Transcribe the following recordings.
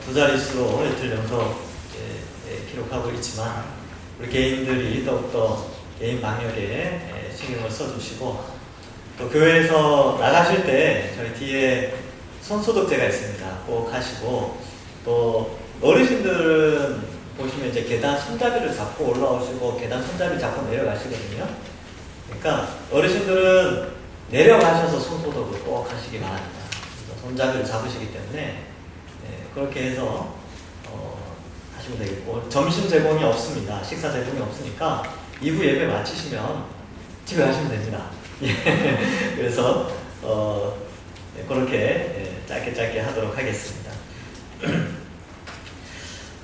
두 자릿수로 이틀 연속 기록하고 있지만 우리 개인들이 더욱더 개인 방역에 신경을 써주시고 또 교회에서 나가실 때 저희 뒤에 손소독제가 있습니다. 꼭 하시고 또 어르신들은 보시면 이제 계단 손잡이를 잡고 올라오시고 계단 손잡이 잡고 내려가시거든요. 그러니까 어르신들은 내려가셔서 손소독을 꼭 하시기 바랍니다. 손잡이를 잡으시기 때문에 그렇게 해서 하시면 되겠고 점심 제공이 없습니다. 식사 제공이 없으니까 이후 예배 마치시면 집에 가시면 됩니다. 그래서 그렇게 짧게 하도록 하겠습니다.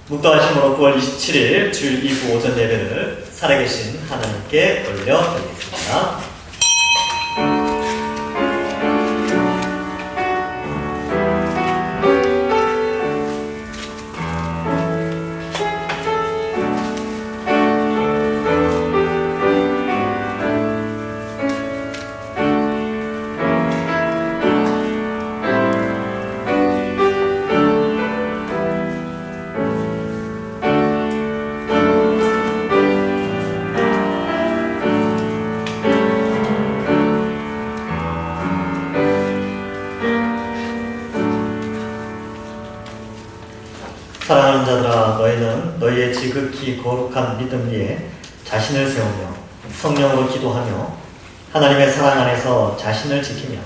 묵도하심으로 9월 27일 주일 2부 오전 예배를 살아계신 하나님께 올려드리겠습니다. 사랑하는 자들아, 너희는 너희의 지극히 거룩한 믿음 위에 자신을 세우며 성령으로 기도하며 하나님의 사랑 안에서 자신을 지키며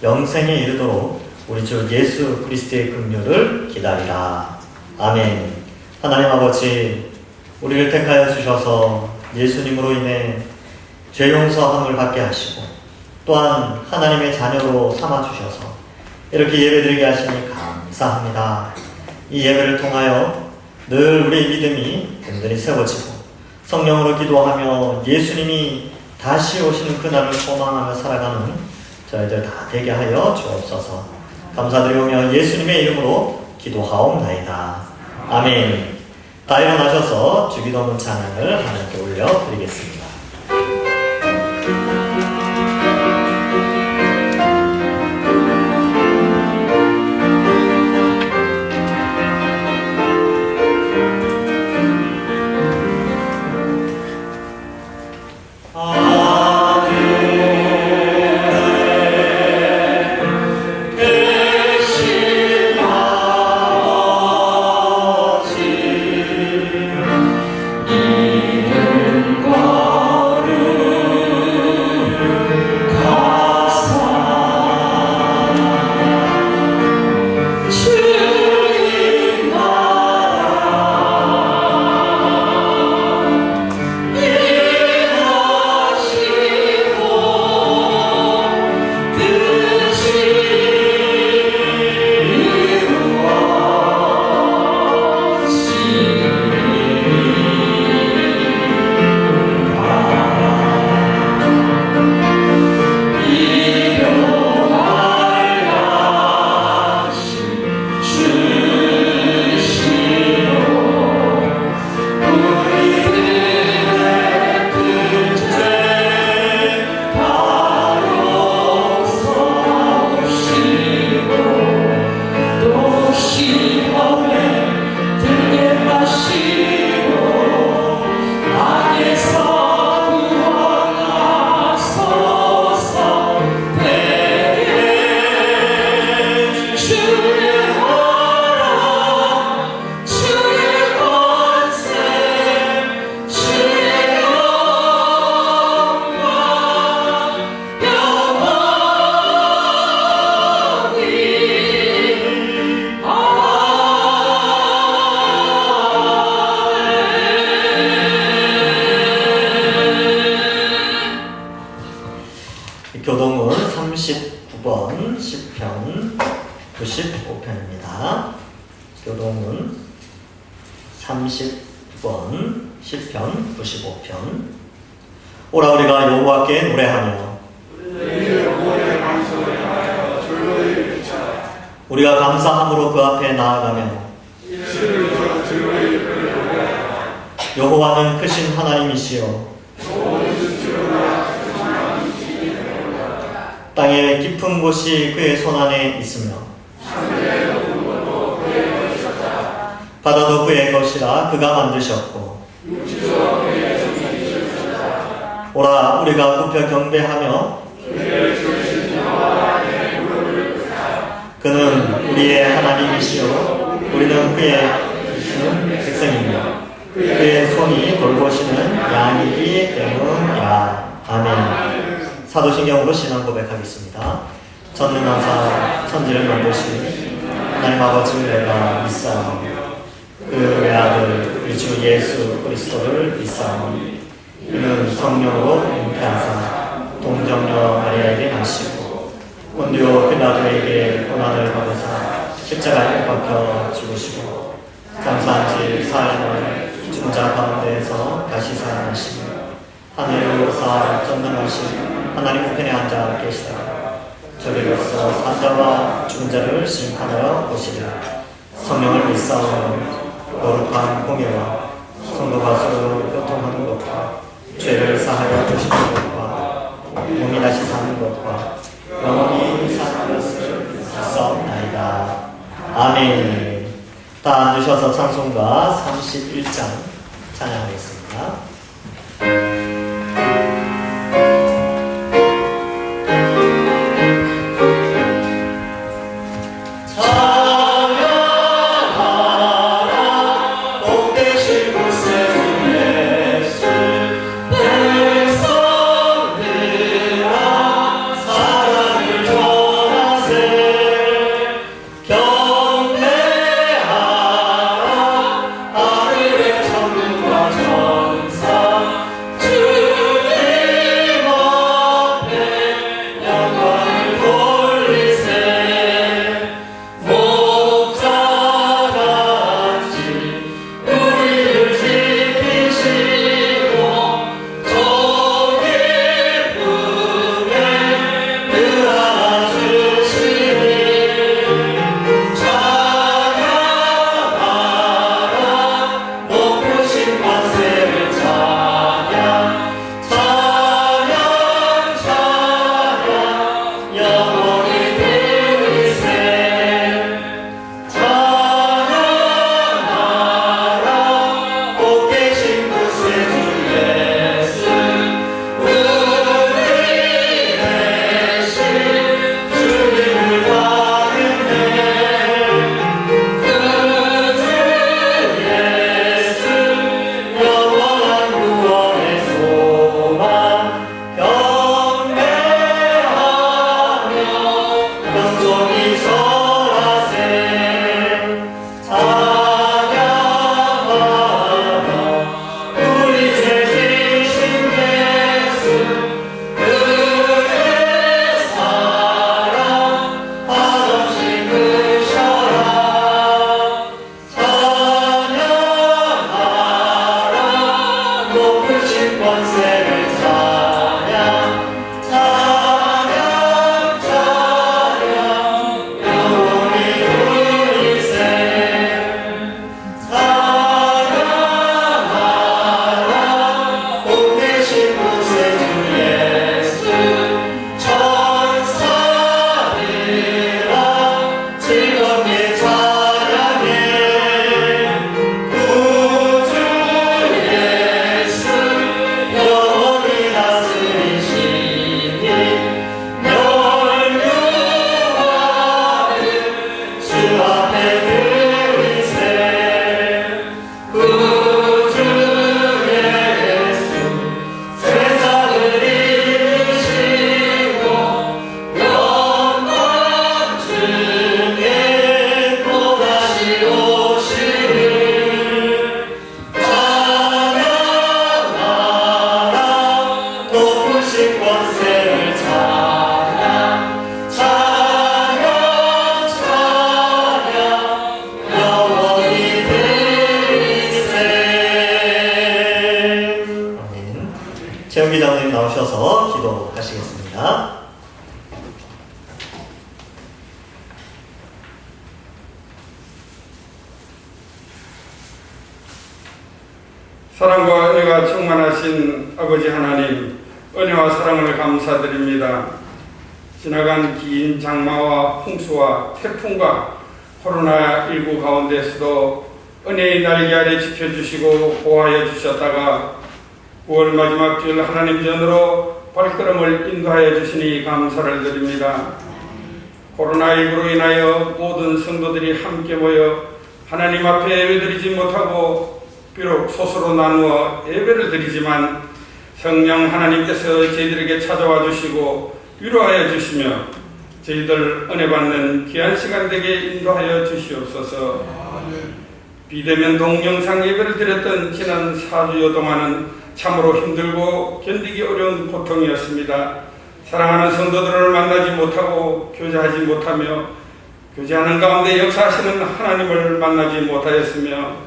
영생에 이르도록 우리 주 예수 그리스도의 긍휼을 기다리라. 아멘. 하나님 아버지, 우리를 택하여 주셔서 예수님으로 인해 죄 용서함을 받게 하시고 또한 하나님의 자녀로 삼아 주셔서 이렇게 예배드리게 하시니 감사합니다. 이 예배를 통하여 늘 우리의 믿음이 든든히 세워지고 성령으로 기도하며 예수님이 다시 오시는 그날을 소망하며 살아가는 저희들 다 되게 하여 주옵소서. 감사드리오며 예수님의 이름으로 기도하옵나이다. 아멘. 다 일어나셔서 주기도문 찬양을 하나님께 올려드리겠습니다. 교동은 39번 시편 95편입니다. 교동은 30번 시편 95편. 오라 우리가 여호와께 노래하며 우리가 감사함으로 그 앞에 나아가며 여호와는 크신 하나님이시여 땅의 깊은 곳이 그의 손안에 있으며 바다도 그의 것이라 그가 만드셨고 오라 우리가 굽혀 경배하며 그는 우리의 하나님이시요 우리는 그의 백성이며 그의 손이 돌보시는 양이기 때문이라. 아멘. 사도신경으로 신앙 고백하겠습니다. 전능하사 천지를 만드신 하나님 아버지를 내가 믿사오니 그 외아들 우리 주 예수 그리스도를 믿사오니 이는 성령으로 잉태하사 동정녀 마리아에게 나시고 본디오 빌라도에게 고난을 받으사 십자가에 못 박혀 죽으시고 장사한 지 사흘 죽은 자 가운데에서 다시 살아나시며 하늘로 사 전능하신 하나님 우편에 앉아 계시다가 저리로서 산자와 죽은 자를 심판하여 오시리라. 성령을 믿사오니 거룩한 공예와 성도가 서로 교통하는 것과 죄를 사하여 주시는 것과 몸이 다시 사는 것과 영원히 사는 것을 믿사옵나이다. 아멘. 다 앉으셔서 찬송가 31장 찬양하겠습니다. 최영기 장로님 나오셔서 기도하시겠습니다. 사랑과 은혜가 충만하신 아버지 하나님, 은혜와 사랑을 감사드립니다. 지나간 긴 장마와 홍수와 태풍과 코로나19 가운데서도 은혜의 날개 아래 지켜주시고 보호하여 주셨다가 9월 마지막 주일 하나님 전으로 발걸음을 인도하여 주시니 감사를 드립니다. 코로나19로 인하여 모든 성도들이 함께 모여 하나님 앞에 예배드리지 못하고 비록 소수로 나누어 예배를 드리지만 성령 하나님께서 저희들에게 찾아와 주시고 위로하여 주시며 저희들 은혜 받는 귀한 시간 되게 인도하여 주시옵소서. 비대면 동영상 예배를 드렸던 지난 4주여 동안은 참으로 힘들고 견디기 어려운 고통이었습니다. 사랑하는 성도들을 만나지 못하고 교제하지 못하며 교제하는 가운데 역사하시는 하나님을 만나지 못하였으며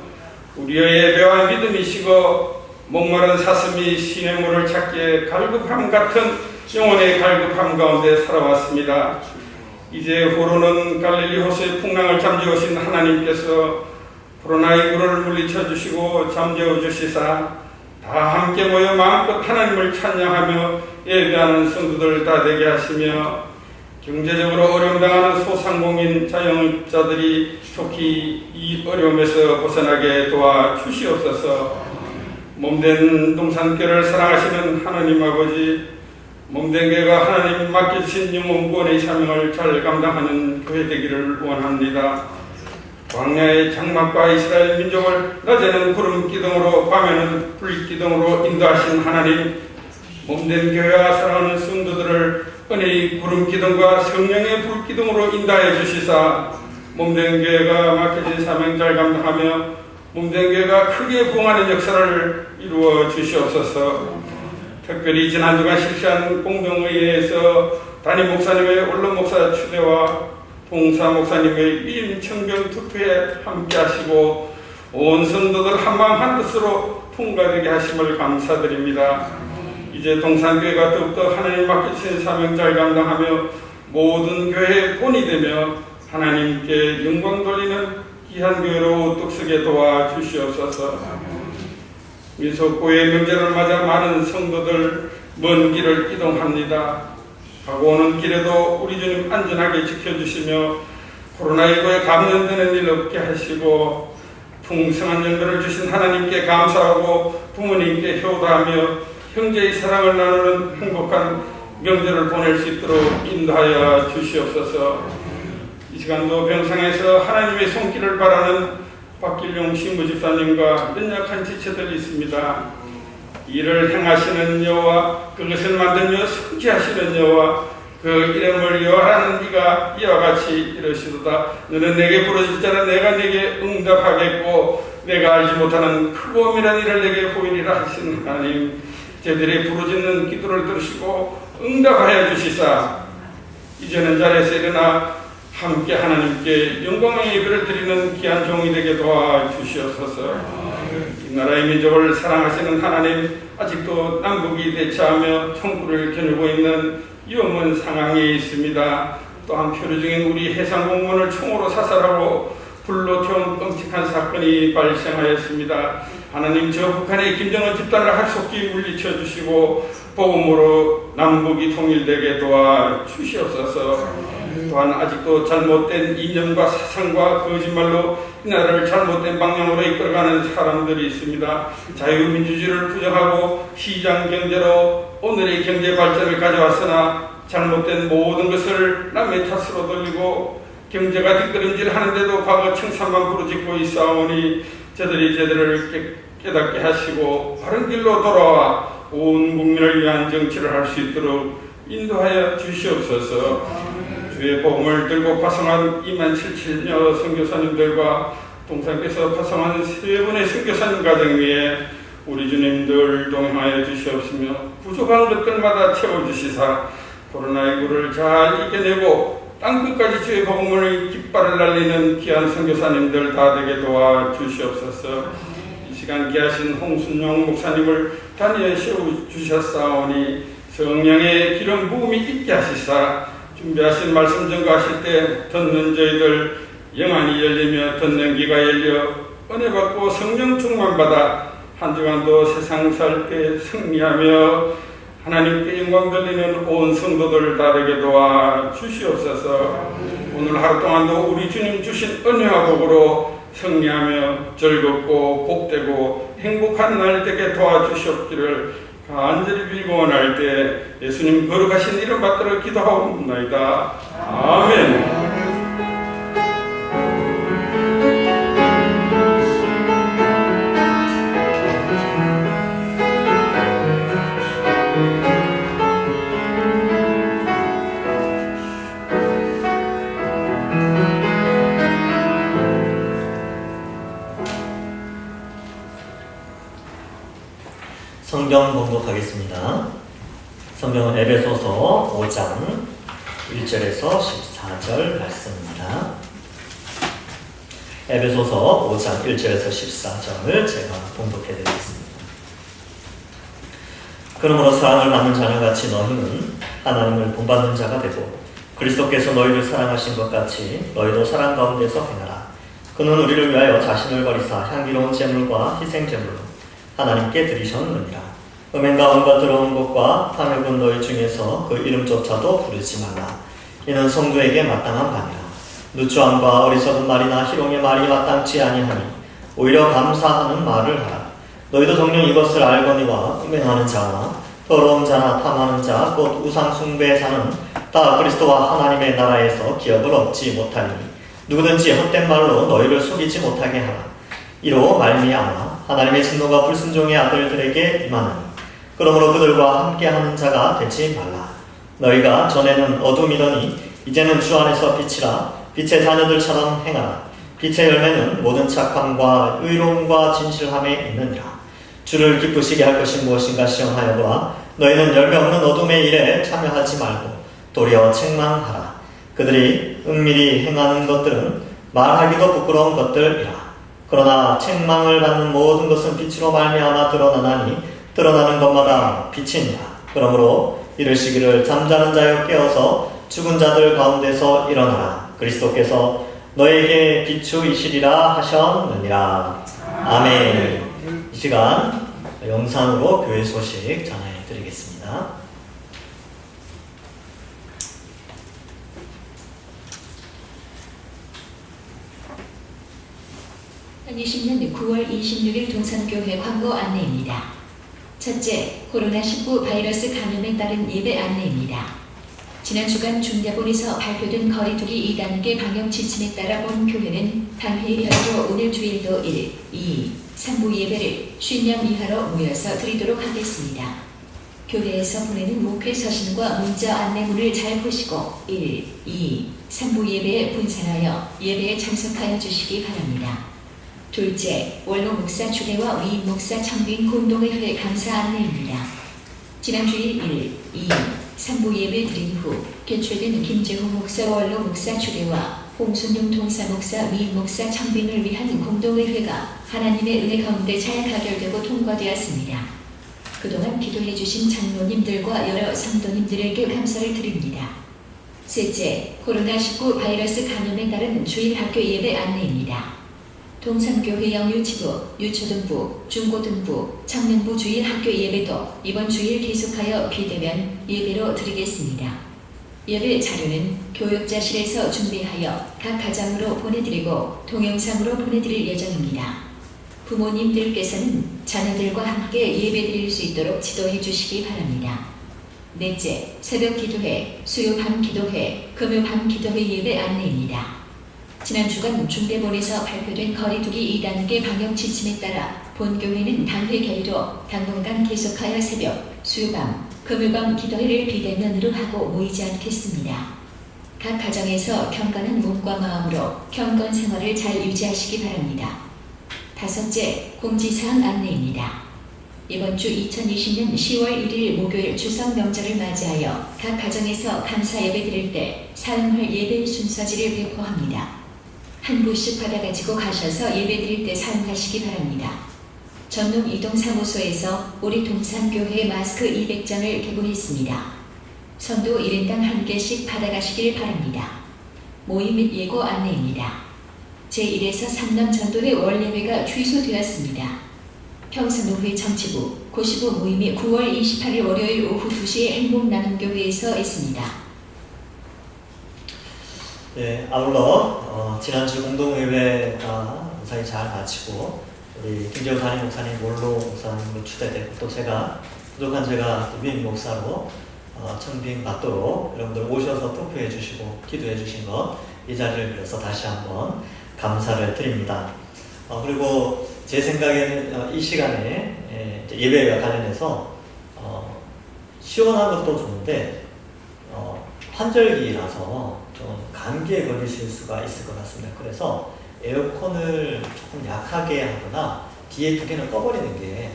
우리의 예배와 믿음이 식어 목마른 사슴이 신의 물을 찾기에 갈급함 같은 영혼의 갈급함 가운데 살아왔습니다. 이제 후로는 갈릴리 호수의 풍랑을 잠재우신 하나님께서 코로나19를 물리쳐 주시고 잠재워 주시사 다 함께 모여 마음껏 하나님을 찬양하며 예배하는 성도들 다 되게 하시며 경제적으로 어려움 당하는 소상공인 자영업자들이 속히 이 어려움에서 벗어나게 도와주시옵소서. 몸된 동산교를 사랑하시는 하나님 아버지, 몸된 교회가 하나님 맡겨주신 영혼구원의 사명을 잘 감당하는 교회 되기를 원합니다. 광야의 장막과 이스라엘 민족을 낮에는 구름 기둥으로 밤에는 불 기둥으로 인도하신 하나님, 몸된 교회와 사랑하는 성도들을 은혜의 구름 기둥과 성령의 불 기둥으로 인도하여 주시사 몸된 교회가 맡겨진 사명 잘 감당하며 몸된 교회가 크게 부흥하는 역사를 이루어 주시옵소서. 특별히 지난 주간 실시한 공동의회에서 담임 목사님의 원로 목사 추대와 봉사 목사님의 위임 청경 투표에 함께 하시고 온 성도들 한마음 한뜻으로 통과되게 하심을 감사드립니다. 이제 동산교회가 더욱더 하나님 맡기신 사명 잘 감당하며 모든 교회의 본이 되며 하나님께 영광 돌리는 귀한 교회로 우뚝 서게 도와주시옵소서. 민속고의 명절을 맞아 많은 성도들 먼 길을 이동합니다. 가고 오는 길에도 우리 주님 안전하게 지켜주시며 코로나19에 감염되는 일 없게 하시고 풍성한 연배를 주신 하나님께 감사하고 부모님께 효도하며 형제의 사랑을 나누는 행복한 명절을 보낼 수 있도록 인도하여 주시옵소서. 이 시간도 병상에서 하나님의 손길을 바라는 박길용 신부집사님과 연약한 지체들이 있습니다. 이를 행하시는 여호와, 그것을 만든 여호와, 성취하시는 여호와, 그 이름을 여호와라는 이가 이와 같이 이르시도다. 너는 내게 부르짖을 자는 내가 내게 응답하겠고 내가 알지 못하는 크고 엄밀한 일을 내게 보이리라 하신 하나님, 저들이 부르짖는 기도를 들으시고 응답하여 주시사 이제는 자리에서 일어나 함께 하나님께 영광의 예배를 드리는 귀한 종이 되게 도와주시옵소서. 이 나라의 민족을 사랑하시는 하나님, 아직도 남북이 대치하며 총구를 겨누고 있는 위험한 상황에 있습니다. 또한 표류 중인 우리 해상공무원을 총으로 사살하고 불로 태운 끔찍한 사건이 발생하였습니다. 하나님, 저 북한의 김정은 집단을 하속히 물리쳐 주시고 복음으로 남북이 통일되게 도와주시옵소서. 또한 아직도 잘못된 이념과 사상과 거짓말로 이 나라를 잘못된 방향으로 이끌어가는 사람들이 있습니다. 자유민주주의를 부정하고 시장 경제로 오늘의 경제 발전을 가져왔으나 잘못된 모든 것을 남의 탓으로 돌리고 경제가 뒷걸음질 하는데도 과거 청산만 부르짖고 있사오니 저들을 깨닫게 하시고 바른 길로 돌아와 온 국민을 위한 정치를 할 수 있도록 인도하여 주시옵소서. 주의 복음을 들고 파송한 27,000여 선교사님들과 동산께서 파송한 3분의 선교사님 가정 위에 우리 주님들 동행하여 주시옵시며 부족한 것들마다 채워주시사 코로나19를 잘 이겨내고 땅끝까지 주의 복음을 깃발을 날리는 귀한 선교사님들 다 되게 도와주시옵소서. 이 시간 귀하신 홍순용 목사님을 단위에 세워주셨사오니 성령의 기름 부음이 있게 하시사 준비하신 말씀 전가하실 때 듣는 저희들 영안이 열리며 듣는 귀가 열려 은혜 받고 성령 충만 받아 한 주간도 세상 살 때 승리하며 하나님께 영광 돌리는 온 성도들 다 되게 도와 주시옵소서. 오늘 하루 동안도 우리 주님 주신 은혜와 복으로 승리하며 즐겁고 복되고 행복한 날 되게 도와주시옵기를 간절히 빌고 원할 때 예수님 거룩하신 이름 받들어 기도하옵나이다. 아멘. 성경 봉독하겠습니다. 성경은 에베소서 5장 1절에서 14절 말씀입니다. 에베소서 5장 1절에서 14절을 제가 봉독해드리겠습니다. 그러므로 사랑을 받는 자녀같이 너희는 하나님을 본받는 자가 되고 그리스도께서 너희를 사랑하신 것 같이 너희도 사랑 가운데서 행하라. 그는 우리를 위하여 자신을 버리사 향기로운 제물과 희생제물로 하나님께 드리셨느니라. 음행과 온갖 더러운 것과 탐을 본 너희 중에서 그 이름조차도 부르지 말라. 이는 성도에게 마땅한 바니라. 누추함과 어리석은 말이나 희롱의 말이 마땅치 아니하니 오히려 감사하는 말을 하라. 너희도 정녕 이것을 알거니와 음행하는 자나 더러운 자나 탐하는 자 곧 우상 숭배자는 다 그리스도와 하나님의 나라에서 기업을 얻지 못하니 누구든지 헛된 말로 너희를 속이지 못하게 하라. 이로 말미암아 하나님의 진노가 불순종의 아들들에게 임하느니 그러므로 그들과 함께하는 자가 되지 말라. 너희가 전에는 어둠이더니 이제는 주 안에서 빛이라. 빛의 자녀들처럼 행하라. 빛의 열매는 모든 착함과 의로움과 진실함에 있느니라. 주를 기쁘시게 할 것이 무엇인가 시험하여보라. 너희는 열매 없는 어둠의 일에 참여하지 말고 도리어 책망하라. 그들이 은밀히 행하는 것들은 말하기도 부끄러운 것들이라. 그러나 책망을 받는 모든 것은 빛으로 말미암아 드러나나니 드러나는 것마다 빛이니라. 그러므로 이르시기를 잠자는 자여 깨어서 죽은 자들 가운데서 일어나라. 그리스도께서 너에게 비추이시리라 하셨느니라. 아멘. 이 시간 영상으로 교회 소식 전해 드리겠습니다. 2020년 9월 26일 동산교회 광고 안내입니다. 첫째, 코로나19 바이러스 감염에 따른 예배 안내입니다. 지난 주간 중대본에서 발표된 거리두기 2단계 방역 지침에 따라 본 교회는 당회의별로 오늘 주일도 1, 2, 3부 예배를 50명 이하로 모여서 드리도록 하겠습니다. 교회에서 보내는 목회 서신과 문자 안내문을 잘 보시고 1, 2, 3부 예배에 분산하여 예배에 참석하여 주시기 바랍니다. 둘째, 원로 목사 주례와 위임 목사 청빈 공동회회 감사 안내입니다. 지난 주일 1, 2, 3부 예배 드린 후 개최된 김재호 목사 원로 목사 주례와 홍순용 동사 목사 위임 목사 청빈을 위한 공동회회가 하나님의 은혜 가운데 잘 가결되고 통과되었습니다. 그동안 기도해 주신 장로님들과 여러 성도님들에게 감사를 드립니다. 셋째, 코로나19 바이러스 감염에 따른 주일 학교 예배 안내입니다. 동산교회 영유치부, 유초등부, 중고등부, 청년부 주일 학교 예배도 이번 주일 계속하여 비대면 예배로 드리겠습니다. 예배 자료는 교육자실에서 준비하여 각 가정으로 보내드리고 동영상으로 보내드릴 예정입니다. 부모님들께서는 자녀들과 함께 예배 드릴 수 있도록 지도해 주시기 바랍니다. 넷째, 새벽 기도회, 수요 밤 기도회, 금요 밤 기도회 예배 안내입니다. 지난 주간 중대본에서 발표된 거리두기 2단계 방역 지침에 따라 본교회는 당회 결의로 당분간 계속하여 새벽, 수요밤, 금요밤 기도회를 비대면으로 하고 모이지 않겠습니다. 각 가정에서 경건한 몸과 마음으로 경건 생활을 잘 유지하시기 바랍니다. 다섯째, 공지사항 안내입니다. 이번 주 2020년 10월 1일 목요일 추석 명절을 맞이하여 각 가정에서 감사 예배 드릴 때 사용할 예배 순서지를 배포합니다. 한 부씩 받아가지고 가셔서 예배드릴 때 사용하시기 바랍니다. 전농 이동사무소에서 우리 동산교회 마스크 200장을 개봉했습니다. 선도 1인당 1개씩 받아가시길 바랍니다. 모임 및 예고 안내입니다. 제1에서 3년 전도회 월예배가 취소되었습니다. 평산노회 정치부, 고시부 모임이 9월 28일 월요일 오후 2시에 행복나눔교회에서 있습니다. 네, 아울러 지난주 공동의회가 무사히 잘 마치고 우리 김재호 담임 목사님, 원로 목사님으로 추대되고 또 제가 부족한 제가 위임 목사로 청빙 받도록 여러분들 오셔서 투표해 주시고 기도해 주신 것 이 자리를 빌어서 다시 한번 감사를 드립니다. 그리고 제 생각에는 이 시간에 예배와 관련해서 시원한 것도 좋은데 환절기라서 좀 감기에 걸리실 수가 있을 것 같습니다. 그래서 에어컨을 조금 약하게 하거나 뒤에 두 개는 꺼버리는 게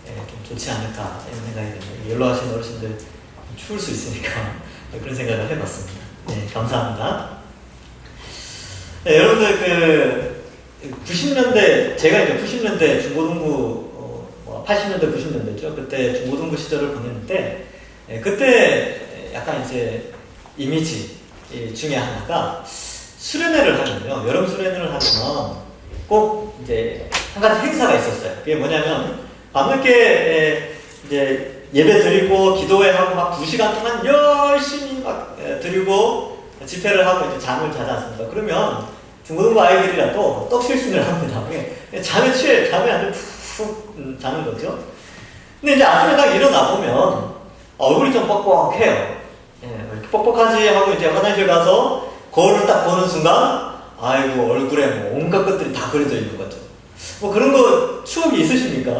좀 좋지 않을까 이런 생각이 듭니다. 연로하신 어르신들 추울 수 있으니까 그런 생각을 해봤습니다. 네, 감사합니다. 네, 여러분들 90년대 제가 이제 90년대 중고등부 80년대 90년대죠. 그때 중고등부 시절을 보냈는데 그때 약간 이제 이미지 중에 하나가 수련회를 하면요. 여름 수련회를 하면 꼭 이제 한 가지 행사가 있었어요. 그게 뭐냐면 밤늦게 이제 예배 드리고 기도회 하고 막 2시간 동안 열심히 막 드리고 집회를 하고 이제 잠을 자지 않습니까? 그러면 중고등부 아이들이라도 떡실신을 합니다. 잠에 아주 푹 자는 거죠. 근데 이제 아침에 딱 일어나 보면 얼굴이 좀 뻑뻑해요. 이렇게 뻑뻑하지 하고 이제 화장실 가서 거울을 딱 보는 순간 아이고 얼굴에 뭐 온갖 것들이 다 그려져 있는 거죠. 뭐 그런 거 추억이 있으십니까?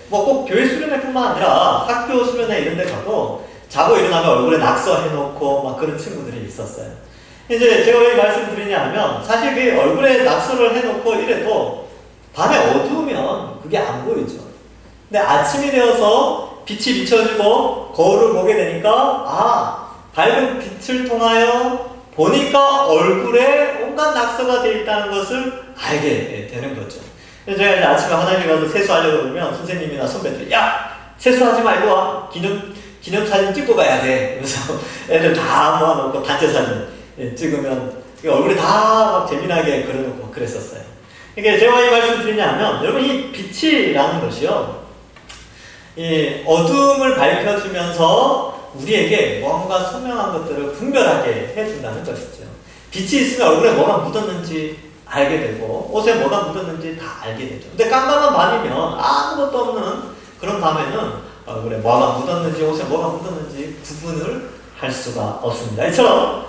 뭐 꼭 교회 수련회뿐만 아니라 학교 수련회 이런 데 가도 자고 일어나면 얼굴에 낙서 해놓고 막 그런 친구들이 있었어요. 이제 제가 왜 말씀 드리냐면 사실 그 얼굴에 낙서를 해놓고 이래도 밤에 어두우면 그게 안 보이죠. 근데 아침이 되어서 빛이 비춰지고 거울을 보게 되니까 밝은 빛을 통하여 보니까 얼굴에 온갖 낙서가 되어 있다는 것을 알게 되는 거죠. 그래서 제가 이제 아침에 화장실 가서 세수하려고 그러면 선생님이나 선배들이 야! 세수하지 말고 와! 기념사진 찍고 가야 돼. 그래서 애들 다 모아놓고 단체 사진 찍으면 얼굴이 다 막 재미나게 그려놓고 그랬었어요. 이게 제가 이 말씀을 드리냐면 여러분 이 빛이라는 것이요. 이 어둠을 밝혀주면서 우리에게 뭔가 선명한 것들을 분별하게 해준다는 것이죠. 빛이 있으면 얼굴에 뭐가 묻었는지 알게 되고 옷에 뭐가 묻었는지 다 알게 되죠. 근데 깜깜한 밤이면 아무것도 없는 그런 밤에는 얼굴에 뭐가 묻었는지 옷에 뭐가 묻었는지 구분을 할 수가 없습니다. 이처럼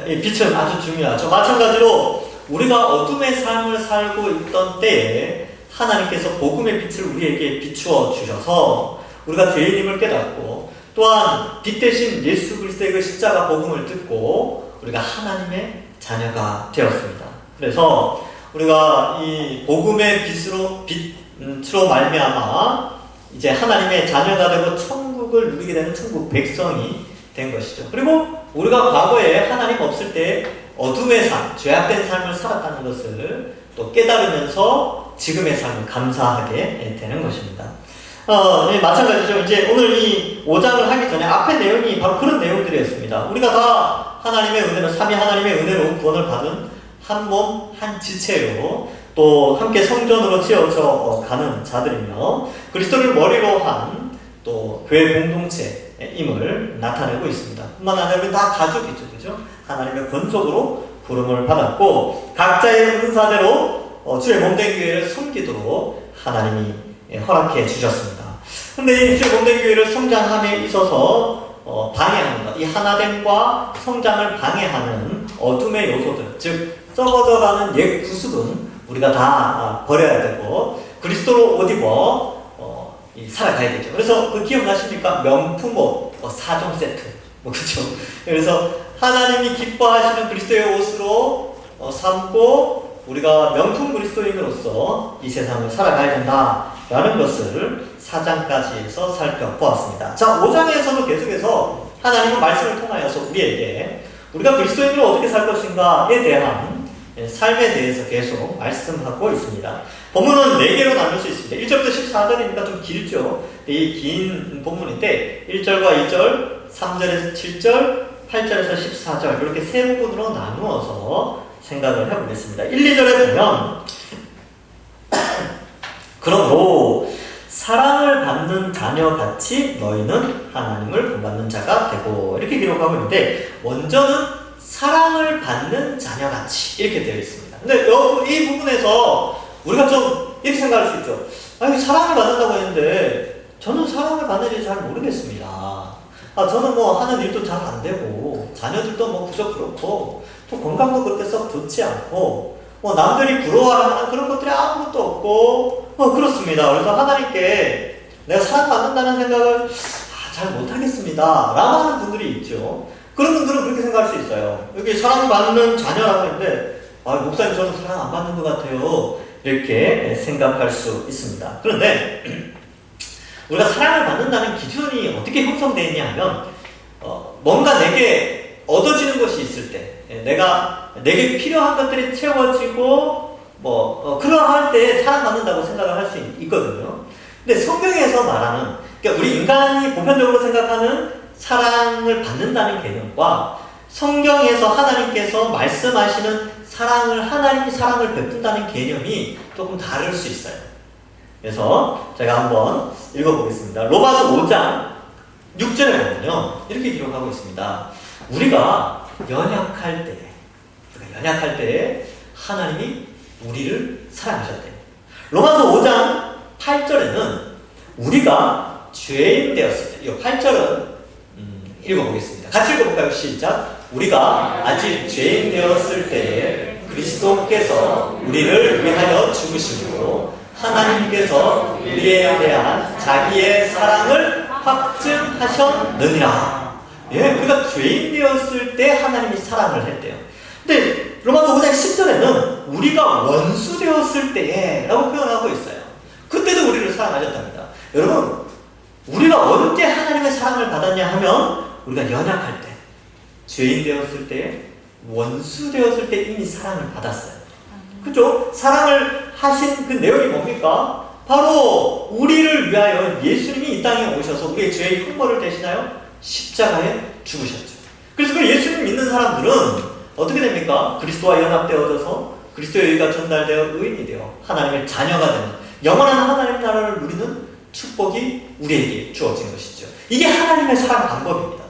이 빛은 아주 중요하죠. 마찬가지로 우리가 어둠의 삶을 살고 있던 때에 하나님께서 복음의 빛을 우리에게 비추어 주셔서 우리가 죄인임을 깨닫고 또한 빛 대신 예수 그리스도의 그 십자가 복음을 듣고 우리가 하나님의 자녀가 되었습니다. 그래서 우리가 이 복음의 빛으로 말미암아 이제 하나님의 자녀가 되고 천국을 누리게 되는 천국 백성이 된 것이죠. 그리고 우리가 과거에 하나님 없을 때 어둠의 삶, 죄악된 삶을 살았다는 것을 또 깨달으면서 지금의 삶을 감사하게 되는 것입니다. 마찬가지죠. 이제 오늘 이 5장을 하기 전에 앞의 내용이 바로 그런 내용들이었습니다. 우리가 다 하나님의 은혜로, 삼위 하나님의 은혜로 구원을 받은 한 몸, 한 지체로 또 함께 성전으로 채워져 가는 자들이며 그리스도를 머리로 한 또 교회 공동체임을 나타내고 있습니다. 뿐만 아니라 우리 다 가족이죠. 그죠? 하나님의 권속으로 부름을 받았고 각자의 은사대로 주의 몸된 교회를 섬기도록 하나님이 허락해 주셨습니다. 근데 이 주의 몸된 교회를 성장함에 있어서 방해하는 것, 이 하나됨과 성장을 방해하는 어둠의 요소들, 즉 썩어져가는 옛 구습은 우리가 다 버려야 되고 그리스도로 옷 입어 살아가야 되죠. 그래서 그 기억나십니까? 명품 옷 4종 세트 그렇죠. 그래서 하나님이 기뻐하시는 그리스도의 옷으로 삼고 우리가 명품 그리스도인으로서 이 세상을 살아가야 된다라는 것을 4장까지 해서 살펴보았습니다. 자, 5장에서도 계속해서 하나님은 말씀을 통하여서 우리에게 우리가 그리스도인으로 어떻게 살 것인가에 대한 삶에 대해서 계속 말씀하고 있습니다. 본문은 4개로 나눌 수 있습니다. 1절부터 14절이니까 좀 길죠. 이 긴 본문인데 1절과 2절, 3절에서 7절, 8절에서 14절 이렇게 세 부분으로 나누어서 생각을 해보겠습니다. 1, 2절에 보면 그러므로 사랑을 받는 자녀같이 너희는 하나님을 본받는 자가 되고 이렇게 기록하고 있는데 원전은 사랑을 받는 자녀같이 이렇게 되어 있습니다. 근데 이 부분에서 보면서 우리가 좀 이렇게 생각할 수 있죠. 아니, 사랑을 받는다고 했는데 저는 사랑을 받는지 잘 모르겠습니다. 저는 뭐 하는 일도 잘 안 되고 자녀들도 뭐 그저 그렇고 또 건강도 그렇게 썩 좋지 않고 뭐 남들이 부러워하는 그런 것들이 아무것도 없고 그렇습니다. 그래서 하나님께 내가 사랑받는다는 생각을 잘 못하겠습니다 라고 하는 분들이 있죠. 그런 분들은 그렇게 생각할 수 있어요. 여기 사랑받는 자녀라고 했는데 목사님 저는 사랑 안 받는 것 같아요 이렇게 생각할 수 있습니다. 그런데 우리가 사랑을 받는다는 기준이 어떻게 형성되어 있냐 하면 뭔가 내게 얻어지는 것이 있을 때 내게 필요한 것들이 채워지고 그러할 때 사랑받는다고 생각을 할 수 있거든요. 근데 성경에서 말하는 그러니까 우리 인간이 보편적으로 생각하는 사랑을 받는다는 개념과 성경에서 하나님께서 말씀하시는 하나님이 사랑을 베푼다는 개념이 조금 다를 수 있어요. 그래서 제가 한번 읽어보겠습니다. 로마서 5장 6절에 보면요 이렇게 기록하고 있습니다. 우리가 연약할 때에 하나님이 우리를 사랑하셨대요. 로마서 5장 8절에는 우리가 죄인 되었을 때, 이 8절은 읽어보겠습니다. 같이 읽어볼까요? 시작. 우리가 아직 죄인 되었을 때에 그리스도께서 우리를 위하여 죽으시고 하나님께서 우리에 대한 자기의 사랑을 확증하셨느니라. 우리가 죄인 되었을 때 하나님이 사랑을 했대요. 근데 로마서 5장 10절에는 우리가 원수 되었을 때에 라고 표현하고 있어요. 그때도 우리를 사랑하셨답니다. 여러분, 우리가 언제 하나님의 사랑을 받았냐 하면 우리가 연약할 때, 죄인 되었을 때, 원수 되었을 때 이미 사랑을 받았어요. 그죠? 사랑을 하신 그 내용이 뭡니까? 바로 우리를 위하여 예수님이 이 땅에 오셔서 우리의 죄의 형벌을 대신하여 십자가에 죽으셨죠. 그래서 그 예수님 믿는 사람들은 어떻게 됩니까? 그리스도와 연합되어져서 그리스도의 의가 전달되어 의인이 되어 하나님의 자녀가 되는 영원한 하나님 나라를 누리는 축복이 우리에게 주어진 것이죠. 이게 하나님의 사랑 방법입니다.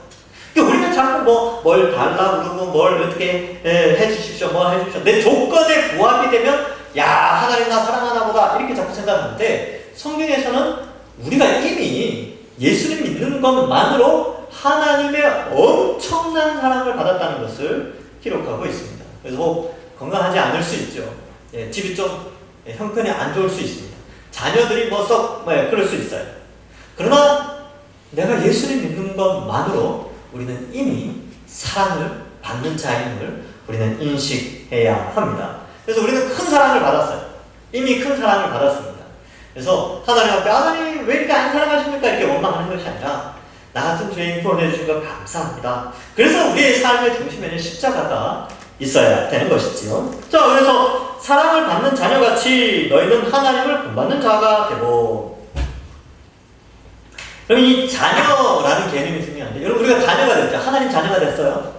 그러니까 우리는 자꾸 뭘 달라고 그러고 뭘 어떻게 해주십시오, 해주십시오. 내 조건에 부합이 되면 하나님 나 사랑하나 보다 이렇게 자꾸 생각하는데 성경에서는 우리가 이미 예수님 믿는 것만으로 하나님의 엄청난 사랑을 받았다는 것을 기록하고 있습니다. 그래서 건강하지 않을 수 있죠. 집이 좀 형편이 안 좋을 수 있습니다. 자녀들이 그럴 수 있어요. 그러나 내가 예수님 믿는 것만으로 우리는 이미 사랑을 받는 자임을 우리는 인식해야 합니다. 그래서 우리는 큰 사랑을 받았어요. 이미 큰 사랑을 받았습니다. 그래서 하나님 앞에 하나님 왜 이렇게 안 사랑하십니까? 이렇게 원망하는 것이 아니라 나 같은 죄인 구원해 주신 것 감사합니다. 그래서 우리의 삶의 중심에는 십자가가 있어야 되는 것이지요. 자, 그래서 사랑을 받는 자녀같이 너희는 하나님을 본받는 자가 되고. 그럼 이 자녀라는 개념이 중요한데, 여러분 우리가 자녀가 됐죠. 하나님 자녀가 됐어요.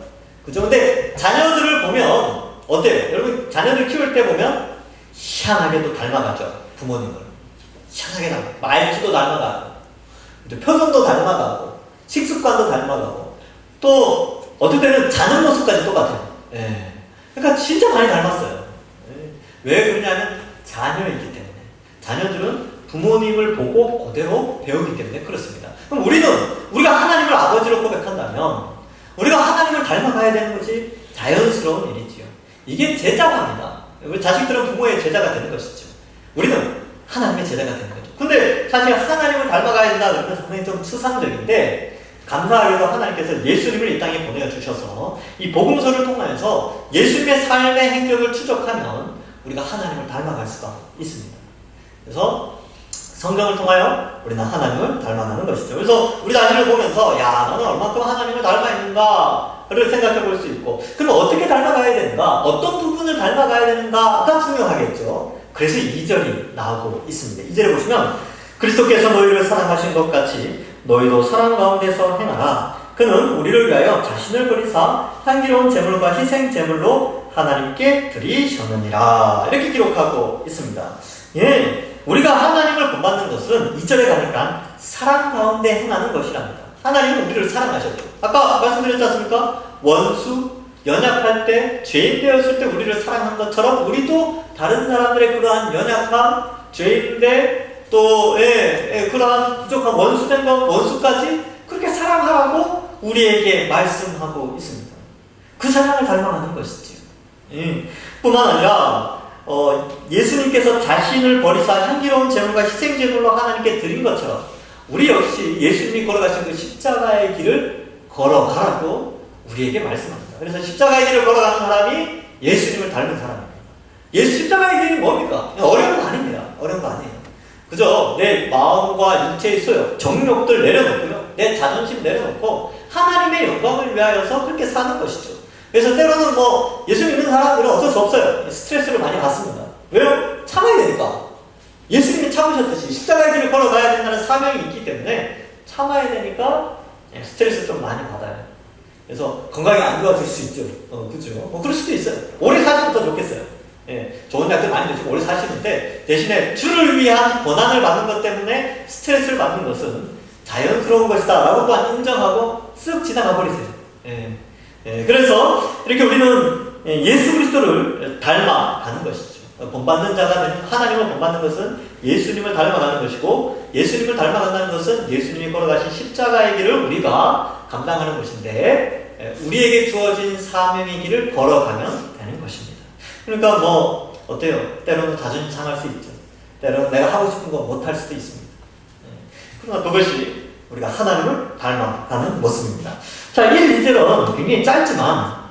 그죠? 근데 자녀들을 보면 어때요? 여러분 자녀들 키울 때 보면 희한하게도 닮아가죠. 부모님을. 희한하게 말투도 닮아가고, 표정도 닮아가고, 식습관도 닮아가고, 또 어떨 때는 자는 모습까지 똑같아요. 그러니까 진짜 많이 닮았어요. 왜 그러냐면 자녀이기 때문에. 자녀들은 부모님을 보고 그대로 배우기 때문에 그렇습니다. 그럼 우리가 하나님을 아버지로 고백한다면 우리가 하나님을 닮아가야 되는 것이 자연스러운 일이지요. 이게 제자화입니다. 우리 자식들은 부모의 제자가 되는 것이죠. 우리는 하나님의 제자가 되는 거죠. 근데 사실 하나님을 닮아가야 된다 그러면 상당히 좀 추상적인데, 감사하게도 하나님께서 예수님을 이 땅에 보내주셔서 이 복음서를 통해서 예수님의 삶의 행적을 추적하면 우리가 하나님을 닮아갈 수가 있습니다. 그래서 성경을 통하여 우리는 하나님을 닮아가는 것이죠. 그래서 우리 자신을 보면서 나는 얼마큼 하나님을 닮아 있는가를 생각해 볼 수 있고, 그럼 어떻게 닮아가야 되는가? 어떤 부분을 닮아가야 되는가가 중요하겠죠. 그래서 2절이 나오고 있습니다. 2절에 보시면 그리스도께서 너희를 사랑하신 것 같이 너희도 사랑 가운데서 행하라. 그는 우리를 위하여 자신을 버리사 향기로운 제물과 희생 제물로 하나님께 드리셨느니라. 이렇게 기록하고 있습니다. 우리가 하나님을 본받는 것은 2절에 가니까 사랑 가운데 행하는 것이랍니다. 하나님은 우리를 사랑하셨죠. 아까 말씀드렸지 않습니까? 원수 연약할 때, 죄인 되었을 때 우리를 사랑한 것처럼 우리도 다른 사람들의 그러한 연약함, 죄인인데 또 그러한 부족한 원수된 것, 원수까지 그렇게 사랑하라고 우리에게 말씀하고 있습니다. 그 사랑을 닮아가는 것이지요. 뿐만 아니라 예수님께서 자신을 버리사 향기로운 제물과 희생제물로 하나님께 드린 것처럼 우리 역시 예수님이 걸어가신 그 십자가의 길을 걸어가라고 우리에게 말씀합니다. 그래서 십자가의 길을 걸어가는 사람이 예수님을 닮은 사람입니다. 십자가의 길이 뭡니까? 어려운 거 아닙니다. 어려운 거 아니에요. 그저 내 마음과 육체의 소욕, 정욕들 내려놓고요. 내 자존심 내려놓고 하나님의 영광을 위하여서 그렇게 사는 것이죠. 그래서 때로는 예수 믿는 사람들은 어쩔 수 없어요. 스트레스를 많이 받습니다. 왜요? 참아야 되니까. 예수님이 참으셨듯이 십자가의 길을 걸어가야 된다는 사명이 있기 때문에 참아야 되니까 스트레스 좀 많이 받아요. 그래서 건강이 안 좋아질 수 있죠. 그죠? 그럴 수도 있어요. 오래 사시면 더 좋겠어요. 좋은 약들 많이 드시고 오래 사시는데 대신에 주를 위한 고난을 받는 것 때문에 스트레스를 받는 것은 자연스러운 것이다 라고 또한 인정하고 쓱 지나가 버리세요. 그래서 이렇게 우리는 예수 그리스도를 닮아가는 것이죠. 본받는 자가 되는, 하나님을 본받는 것은 예수님을 닮아가는 것이고, 예수님을 닮아간다는 것은 예수님이 걸어가신 십자가의 길을 우리가 감당하는 것인데 우리에게 주어진 사명의 길을 걸어가면 되는 것입니다. 그러니까 어때요? 때로는 자존심 상할 수 있죠. 때로는 내가 하고 싶은 거 못할 수도 있습니다. 그러나 그것이 우리가 하나님을 닮아가는 모습입니다. 자, 1, 2절은 굉장히 짧지만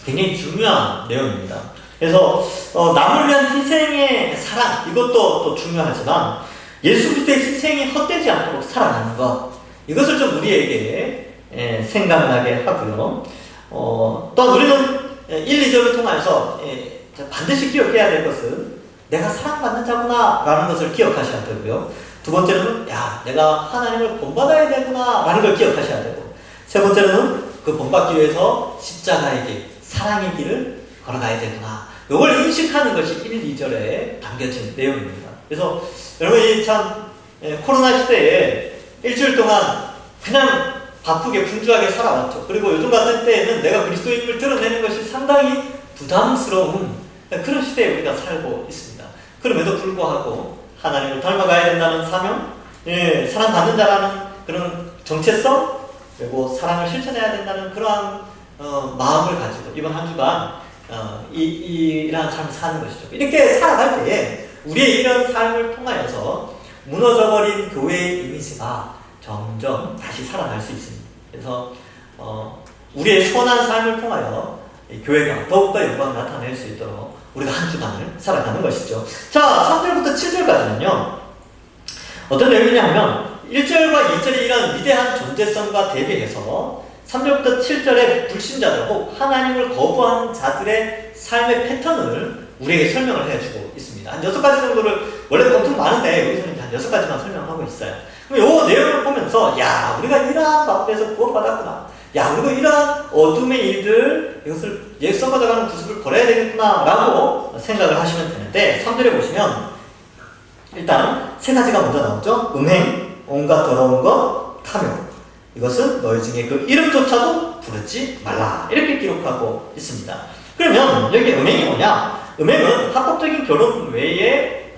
굉장히 중요한 내용입니다. 그래서 남을 위한 희생의 사랑, 이것도 또 중요하지만 예수 그리스도의 희생이 헛되지 않도록 살아가는 것, 이것을 좀 우리에게 생각나게 하고요. 또한 우리는 1, 2절을 통해서 반드시 기억해야 될 것은 내가 사랑받는 자구나 라는 것을 기억하셔야 되고요. 두 번째로는 내가 하나님을 본받아야 되구나 라는 걸 기억하셔야 되고, 세 번째로는 그 본받기 위해서 십자가의 길, 사랑의 길을 걸어가야 되구나, 이걸 인식하는 것이 1, 2절에 담겨진 내용입니다. 그래서 여러분 코로나 시대에 일주일 동안 그냥 바쁘게 분주하게 살아왔죠. 그리고 요즘 같은 때에는 내가 그리스도인을 드러내는 것이 상당히 부담스러운 그런 시대에 우리가 살고 있습니다. 그럼에도 불구하고 하나님을 닮아가야 된다는 사명, 사랑받는 자라는 그런 정체성, 그리고 사랑을 실천해야 된다는 그러한 마음을 가지고 이번 한 주간 이러한 삶을 사는 것이죠. 이렇게 살아갈 때에 우리의 이런 삶을 통하여서 무너져버린 교회의 이미지가 점점 다시 살아날 수 있습니다. 그래서 우리의 선한 삶을 통하여 교회가 더욱더 영광을 나타낼 수 있도록 우리가 한 주간을 살아가는 것이죠. 자, 3절부터 7절까지는요 어떤 내용이냐 하면 1절과 2절의 이런 위대한 존재성과 대비해서 3절부터 7절의 불신자들 혹 하나님을 거부하는 자들의 삶의 패턴을 우리에게 설명을 해주고 있습니다. 한 6가지 정도를, 원래 엄청 많은데 여기서는 한 6가지만 설명하고 있어요. 그럼 이 내용을 보면서 우리가 이러한 가운데서 구원받았구나, 우리가 이러한 어둠의 일들, 이것을 썩어져가는 구습을 버려야 되겠구나 라고 생각을 하시면 되는데, 3절에 보시면 일단 3가지가 먼저 나오죠. 음행, 온갖 더러운 것, 탐욕, 이것은 너희 중에 그 이름조차도 부르지 말라, 이렇게 기록하고 있습니다. 그러면 여기 음행이 뭐냐? 음행은 합법적인 결혼 외에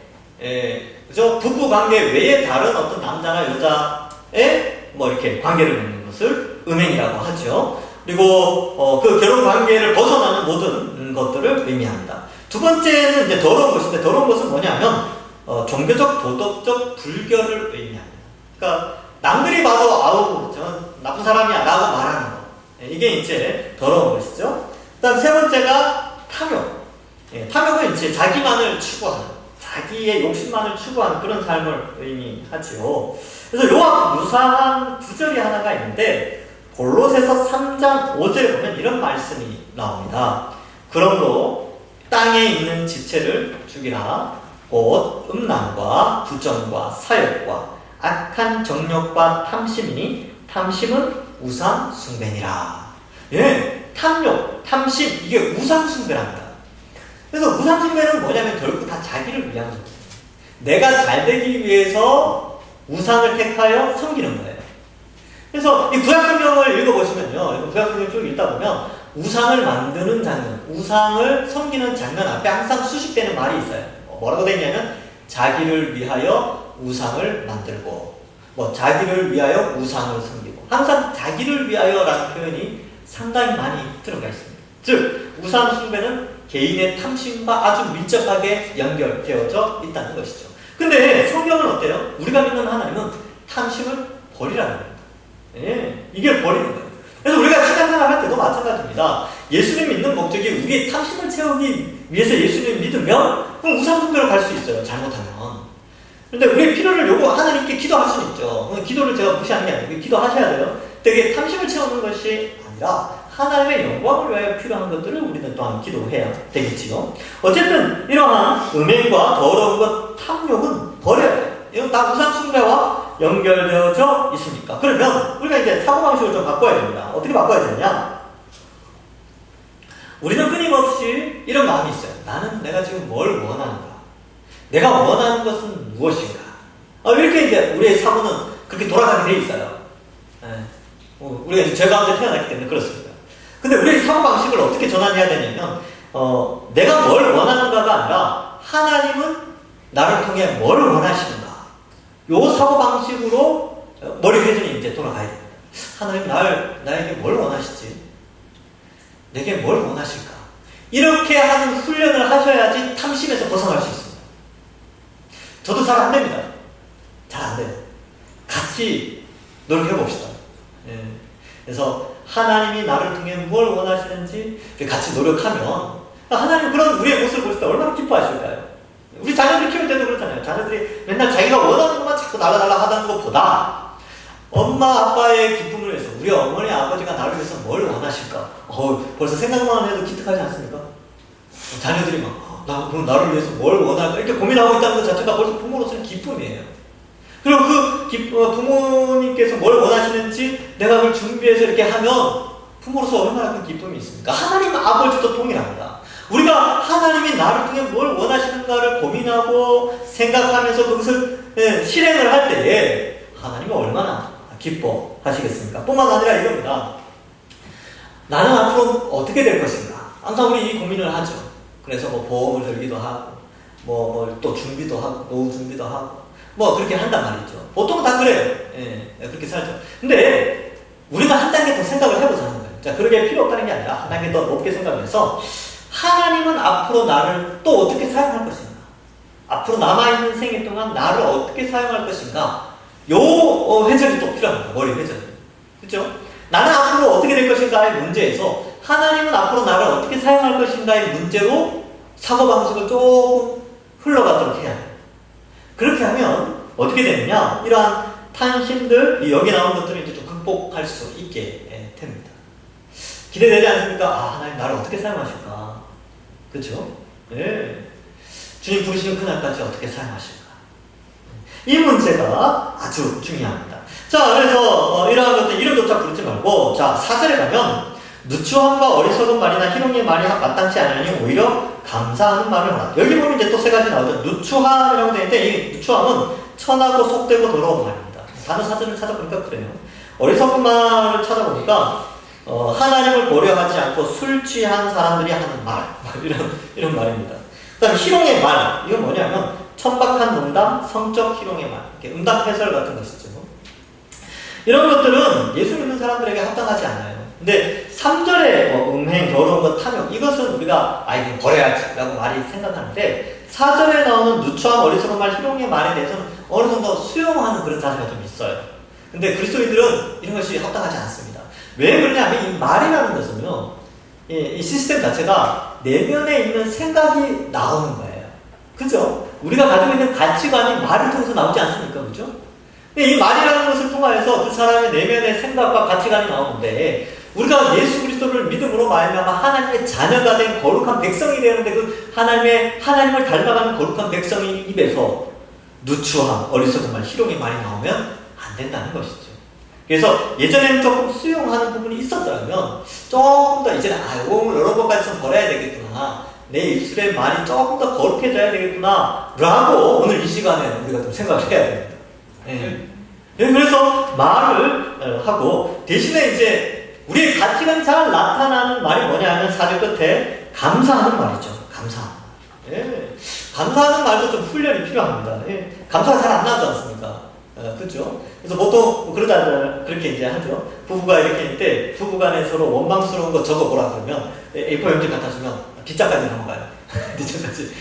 그죠? 부부 관계 외에 다른 어떤 남자나 여자의 이렇게 관계를 맺는 것을 음행이라고 하죠. 그리고 그 결혼 관계를 벗어나는 모든 것들을 의미합니다. 두 번째는 이제 더러운 것인데, 더러운 것은 뭐냐면 종교적, 도덕적 불결을 의미합니다. 그러니까 남들이 봐도 저는 나쁜 사람이야 라고 말하는 거, 이게 이제 더러운 것이죠. 그다음 세 번째가 탐욕. 탐욕은 이제 자기만을 추구하는, 자기의 욕심만을 추구하는 그런 삶을 의미하지요. 그래서 이와 유사한 구절이 하나가 있는데, 골로새서 3장 5절에 보면 이런 말씀이 나옵니다. 그러므로 땅에 있는 지체를 죽이라. 곧 음란과 부정과 사욕과 악한 정욕과 탐심이니 탐심은 우상 숭배니라. 탐욕, 탐심, 이게 우상 숭배랍니다. 그래서 우상 숭배는 뭐냐면 결국 다 자기를 위한 겁니다. 내가 잘 되기 위해서 우상을 택하여 섬기는 거예요. 그래서 이 구약성경을 읽어보시면요, 구약성경 쭉 읽다 보면 우상을 만드는 장면, 우상을 섬기는 장면 앞에 항상 수식되는 말이 있어요. 뭐라고 되어 있냐면 자기를 위하여 우상을 만들고 자기를 위하여 우상을 섬기고 항상 자기를 위하여라는 표현이 상당히 많이 들어가 있습니다. 즉 우상 숭배는 개인의 탐심과 아주 밀접하게 연결되어져 있다는 것이죠. 근데 성경은 어때요? 우리가 믿는 하나님은 탐심을 버리라는 겁니다. 예, 이게 버리는 거예요. 그래서 우리가 신앙생활 할 때도 마찬가지입니다. 예수님 믿는 목적이 우리의 탐심을 채우기 위해서 예수님 믿으면 그럼 우상 숭배로 갈 수 있어요. 잘못하면. 근데 우리의 필요를 요구 하나님께 기도할 수는 있죠. 기도를 제가 무시하는 게 아니고 기도하셔야 돼요. 되게 탐심을 채우는 것이 아니라 하나님의 영광을 위하여 필요한 것들을 우리는 또한 기도해야 되겠지요. 어쨌든 이러한 음행과 더러운 것, 탐욕은 버려야 돼요. 이건 다 우상 숭배와 연결되어져 있으니까. 그러면 우리가 이제 사고방식을 좀 바꿔야 됩니다. 어떻게 바꿔야 되느냐? 우리는 끊임없이 이런 마음이 있어요. 나는 내가 지금 뭘 원하는가? 내가 원하는 것은 무엇인가? 이렇게 이제 우리의 사고는 그렇게 돌아가게 돼 있어요. 우리가 이제 죄 가운데 태어났기 때문에 그렇습니다. 근데 우리의 사고방식을 어떻게 전환해야 되냐면, 내가 뭘 원하는가가 아니라 하나님은 나를 통해 뭘 원하시는가? 요 사고방식으로 머리 회전이 이제 돌아가야 됩니다. 하나님 나에게 뭘 원하시지? 내게 뭘 원하실까? 이렇게 하는 훈련을 하셔야지 탐심에서 벗어날 수 있습니다. 저도 잘 안 됩니다. 잘 안 돼요. 같이 노력해 봅시다. 예. 그래서 하나님이 나를 통해 뭘 원하시는지 같이 노력하면 하나님 그런 우리의 모습을 보실 때 얼마나 기뻐하실까요? 우리 자녀들 키울 때도 그렇잖아요. 자녀들이 맨날 자기가 원하는 것만 자꾸 날라달라 하다는 것보다 엄마 아빠의 기쁨을 위해서 우리 어머니 아버지가 나를 위해서 뭘 원하실까? 벌써 생각만 해도 기특하지 않습니까? 자녀들이 그럼 나를 위해서 뭘 원할까? 이렇게 고민하고 있다는 것 자체가 벌써 부모로서는 기쁨이에요. 그리고 부모님께서 뭘 원하시는지 내가 그걸 준비해서 이렇게 하면 부모로서 얼마나 큰 기쁨이 있습니까? 하나님 아버지도 동일합니다. 우리가 하나님이 나를 통해 뭘 원하시는가를 고민하고 생각하면서 그것을 실행을 할 때에 하나님이 얼마나 기뻐하시겠습니까? 뿐만 아니라 이겁니다. 나는 앞으로 어떻게 될 것인가? 항상 우리 이 고민을 하죠. 그래서 보험을 들기도 하고 또 준비도 하고 노후 준비도 하고 그렇게 한단 말이죠. 보통은 다 그래요. 그렇게 살죠. 근데 우리가 한 단계 더 생각을 해보자는 거예요. 자, 그러게 필요 없다는 게 아니라 한 단계 더 높게 생각해서 하나님은 앞으로 나를 또 어떻게 사용할 것인가? 앞으로 남아있는 생애 동안 나를 어떻게 사용할 것인가? 요 회전이 또 필요합니다. 머리 회전이. 그렇죠? 나는 앞으로 어떻게 될 것인가의 문제에서 하나님은 앞으로 나를 어떻게 사용할 것인가의 문제로 사고방식을 조금 흘러가도록 해야 해요. 그렇게 하면 어떻게 되느냐? 이러한 탐심들, 여기 나온 것들을 이제 좀 극복할 수 있게 됩니다. 기대되지 않습니까? 하나님 나를 어떻게 사용하실까? 그렇죠? 네. 주님 부르시는 그날까지 어떻게 사용하실까? 이 문제가 아주 중요합니다. 자, 그래서 이러한 것들 이름조차 부르지 말고, 자, 4절에 가면 누추함과 어리석은 말이나 희롱의 말이 마땅치 않으니 오히려 감사하는 말을 하라. 여기 보면 이제 또 세 가지 나오죠. 누추함이라고 되어 있는데 이 누추함은 천하고 속되고 더러운 말입니다. 단어 사전을 찾아보니까 그래요. 어리석은 말을 찾아보니까 하나님을 고려하지 않고 술 취한 사람들이 하는 말, 이런 말입니다. 그 다음에 희롱의 말, 이건 뭐냐면 천박한 농담, 성적 희롱의 말, 이렇게 응답 해설 같은 것이죠. 이런 것들은 예수 믿는 사람들에게 합당하지 않아요. 근데 3절에 음행, 더러운 것, 탐욕, 이것은 우리가 이거 버려야지 라고 말이 생각하는데 4절에 나오는 누추함, 어리석은 말, 희롱의 말에 대해서는 어느 정도 수용하는 그런 자세가 좀 있어요. 근데 그리스도인들은 이런 것이 합당하지 않습니다. 왜 그러냐면 이 말이라는 것은요, 이 시스템 자체가 내면에 있는 생각이 나오는 거예요. 그죠? 우리가 가지고 있는 가치관이 말을 통해서 나오지 않습니까? 그죠? 근데 이 말이라는 것을 통하여서 그 사람의 내면의 생각과 가치관이 나오는데 우리가 예수 그리스도를 믿음으로 말미암아 하나님의 자녀가 된 거룩한 백성이 되는데 그 하나님을 닮아가는 거룩한 백성의 입에서 누추함, 어리석은 말, 희롱의 말이 나오면 안 된다는 것이죠. 그래서 예전에는 조금 수용하는 부분이 있었더라면 조금 더 이제는 이런 것까지 좀 버려야 되겠구나, 내 입술의 말이 조금 더 거룩해져야 되겠구나 라고 오늘 이 시간에 우리가 좀 생각을 해야 됩니다. 그래서 말을 하고 대신에 이제 우리의 가치관이 잘 나타나는 말이 뭐냐 하면 4절 끝에 감사하는 말이죠. 감사하는 말. 예. 감사하는 말도 좀 훈련이 필요합니다. 예. 감사가 잘 안 나오지 않습니까? 그렇죠? 그래서 보통 뭐 그렇게 이제 하죠. 부부가 이렇게 있을 때 부부간에 서로 원망스러운 거 적어보라 그러면 A4 용지 갖다 주면 뒷자까지 넘어가요. 뒷자까지.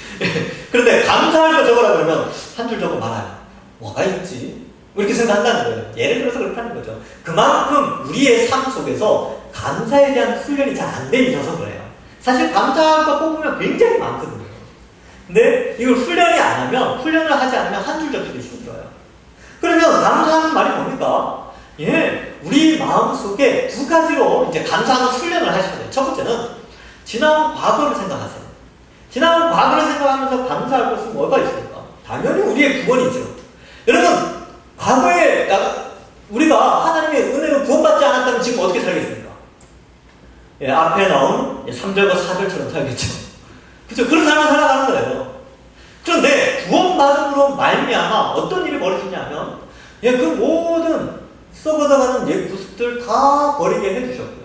그런데 감사할 거 적어라 그러면 한 줄 적어 말아요. 뭐가 있지? 뭐 이렇게 생각한다는 거예요. 예를 들어서 그렇다는 거죠. 그만큼 우리의 삶 속에서 감사에 대한 훈련이 잘 안 돼 있어서 그래요. 사실 감사할 거 뽑으면 굉장히 많거든요. 근데 이걸 훈련을 하지 않으면 한 줄 적기도 힘들어요. 그러면 감사하는 말이 뭡니까? 예, 우리 마음속에 두 가지로 이제 감사하는 훈련을 하셔야 돼요. 첫 번째는 지나온 과거를 생각하세요. 지나온 과거를 생각하면서 감사할 것은 뭐가 있습니까? 당연히 우리의 구원이죠. 여러분, 과거에 우리가 하나님의 은혜로 구원받지 않았다면 지금 어떻게 살겠습니까? 예, 앞에 나온 3절과 4절처럼 살겠죠. 그렇죠? 그런 삶을 살아가는 거예요. 그런데 구원받음으로 말미암아 어떤 일이 벌어지냐면 그 모든 썩어져가는 옛 구습들 다 버리게 해주셨고요.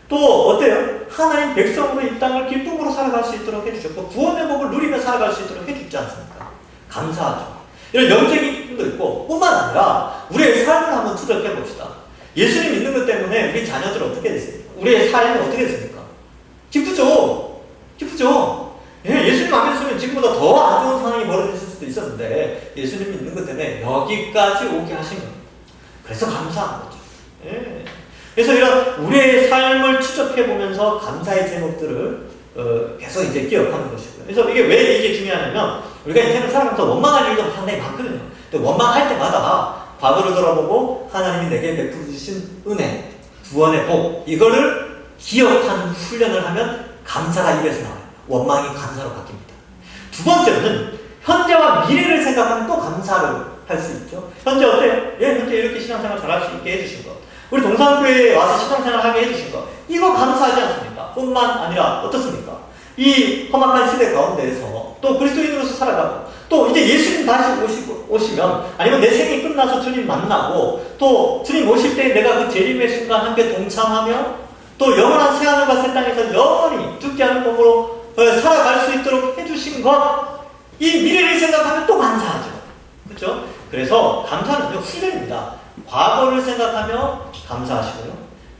또 어때요? 하나님 백성으로 이 땅을 기쁨으로 살아갈 수 있도록 해주셨고 구원의 복을 누리며 살아갈 수 있도록 해주지 않습니까? 감사하죠. 이런 영적인 기쁨도 있고 뿐만 아니라 우리의 삶을 한번 추적해 봅시다. 예수님 믿는 것 때문에 우리 자녀들 어떻게 됐습니까? 우리의 삶이 어떻게 됐습니까? 기쁘죠? 기쁘죠? 예수님 안 믿으면 지금보다 더 안 좋은 상황이 벌어질 수도 있었는데 예수님 믿는 것 때문에 여기까지 오게 하신 겁니다. 그래서 감사한 거죠. 그래서 이런 우리의 삶을 추적해보면서 감사의 제목들을 계속 이제 기억하는 것이고요. 그래서 이게 왜 이게 중요하냐면 우리가 인생을 살아가면서 원망할 일도 상당히 많거든요. 근데 원망할 때마다 과거를 돌아보고 하나님이 내게 베풀어 주신 은혜, 구원의 복 이거를 기억하는 훈련을 하면 감사가 입에서 나와요. 원망이 감사로 바뀝니다. 두 번째는 현재와 미래를 생각하면 또 감사를 할 수 있죠. 현재 어때요? 현재 이렇게 신앙생활 잘할 수 있게 해주신 것, 우리 동산교회에 와서 신앙생활 하게 해주신 것, 이거 감사하지 않습니까? 뿐만 아니라 어떻습니까? 이 험악한 시대 가운데에서 또 그리스도인으로서 살아가고 또 이제 예수님 다시 오시면 아니면 내 생이 끝나서 주님 만나고 또 주님 오실 때 내가 그 재림의 순간 함께 동참하며 또 영원한 새하늘과 새 땅에서 영원히 죽지 않은 몸으로 살아갈 수 있도록 해주신 것, 이 미래를 생각하면 또 감사하죠. 그렇죠? 그래서 감사는 훈련입니다. 과거를 생각하며 감사하시고요.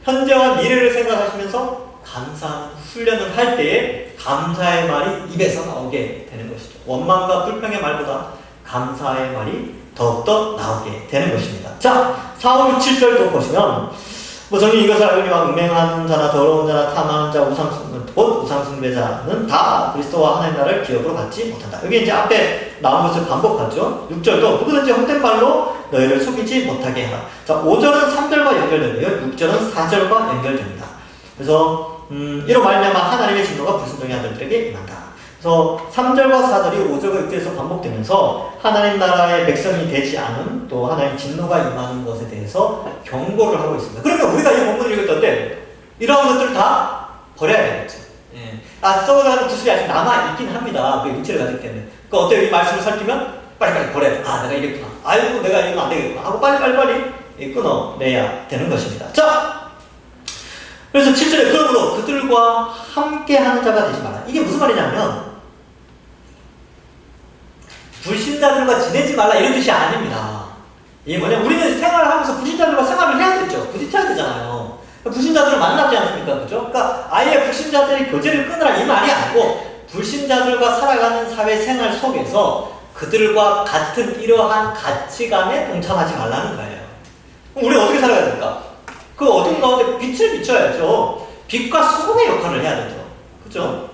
현재와 미래를 생각하시면서 감사하는 훈련을 할 때에 감사의 말이 입에서 나오게 되는 것이죠. 원망과 불평의 말보다 감사의 말이 더욱더 나오게 되는 것입니다. 자, 4, 5, 6, 7절도 보시면 정이 이것을 알거니와 음행하는 자나 더러운 자나 탐하는 자 우상숭배자는 다 그리스도와 하나님 나라를 기업으로 받지 못한다. 여기 이제 앞에 나온 것을 반복하죠. 6절도 누구든지 헛된 말로 너희를 속이지 못하게 하라. 자, 5절은 3절과 연결되고요. 6절은 4절과 연결됩니다. 그래서 이로 말미암아 하나님의 진노가 불순종의 아들들에게 임한다. 그래서 3절과 4절이 5절과 6절에서 반복되면서 하나님 나라의 백성이 되지 않은 또 하나님 진노가 임하는 것에 대해서 경고를 하고 있습니다. 그러니까 우리가 이 본문을 읽을 때 이러한 것들을 다 버려야 되겠죠. 썩어가는 구슬이 아직 남아있긴 합니다. 그 육체를 가지기 때문에. 그러니까 어때요? 이 말씀을 살피면 빨리빨리 버려야 돼. 내가 이랬구나. 아이고 내가 이러면 안 되겠구나 하고 빨리 끊어내야 되는 것입니다. 자, 그래서 7절에 그러므로 그들과 함께 하는 자가 되지 마라. 이게 무슨 말이냐면 불신자들과 지내지 말라 이런 뜻이 아닙니다. 이게 뭐냐면 우리는 생활을 하면서 불신자들과 생활을 해야겠죠. 부딪혀야 되잖아요. 불신자들을 만나지 않습니까? 그죠? 그러니까 아예 불신자들이 교제를 끊으라 이 말이 아니고 불신자들과 살아가는 사회생활 속에서 그들과 같은 이러한 가치관에 동참하지 말라는 거예요. 그럼 우리는 어떻게 살아야 됩니까? 그 어둠 가운데 빛을 비춰야죠. 빛과 소금의 역할을 해야 되죠. 그죠?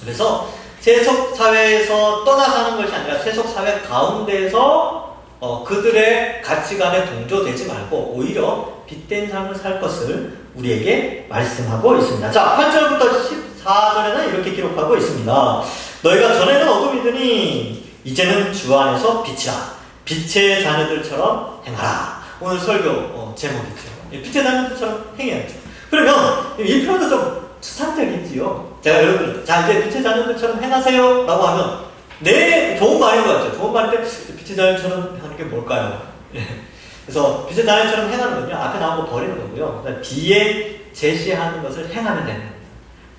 그래서 세속사회에서 떠나가는 것이 아니라 세속사회 가운데에서 그들의 가치관에 동조되지 말고 오히려 빛된 삶을 살 것을 우리에게 말씀하고 있습니다. 자, 8절부터 14절에는 이렇게 기록하고 있습니다. 너희가 전에는 어둠이더니 이제는 주 안에서 빛이라. 빛의 자녀들처럼 행하라. 오늘 설교 제목이죠. 빛의 자녀들처럼 행해야죠. 그러면 이 표현도 좀 추상적이지요. 제가 여러분, 자 이제 빛의 자녀들처럼 행하세요 라고 하면 네, 좋은 말인 것 같죠. 좋은 말인데 빛의 자녀처럼 하는 게 뭘까요? 그래서 빛의 자녀처럼 행하는 건요, 앞에 나온 거 버리는 거고요. 비의 제시하는 것을 행하면 되는 겁니다.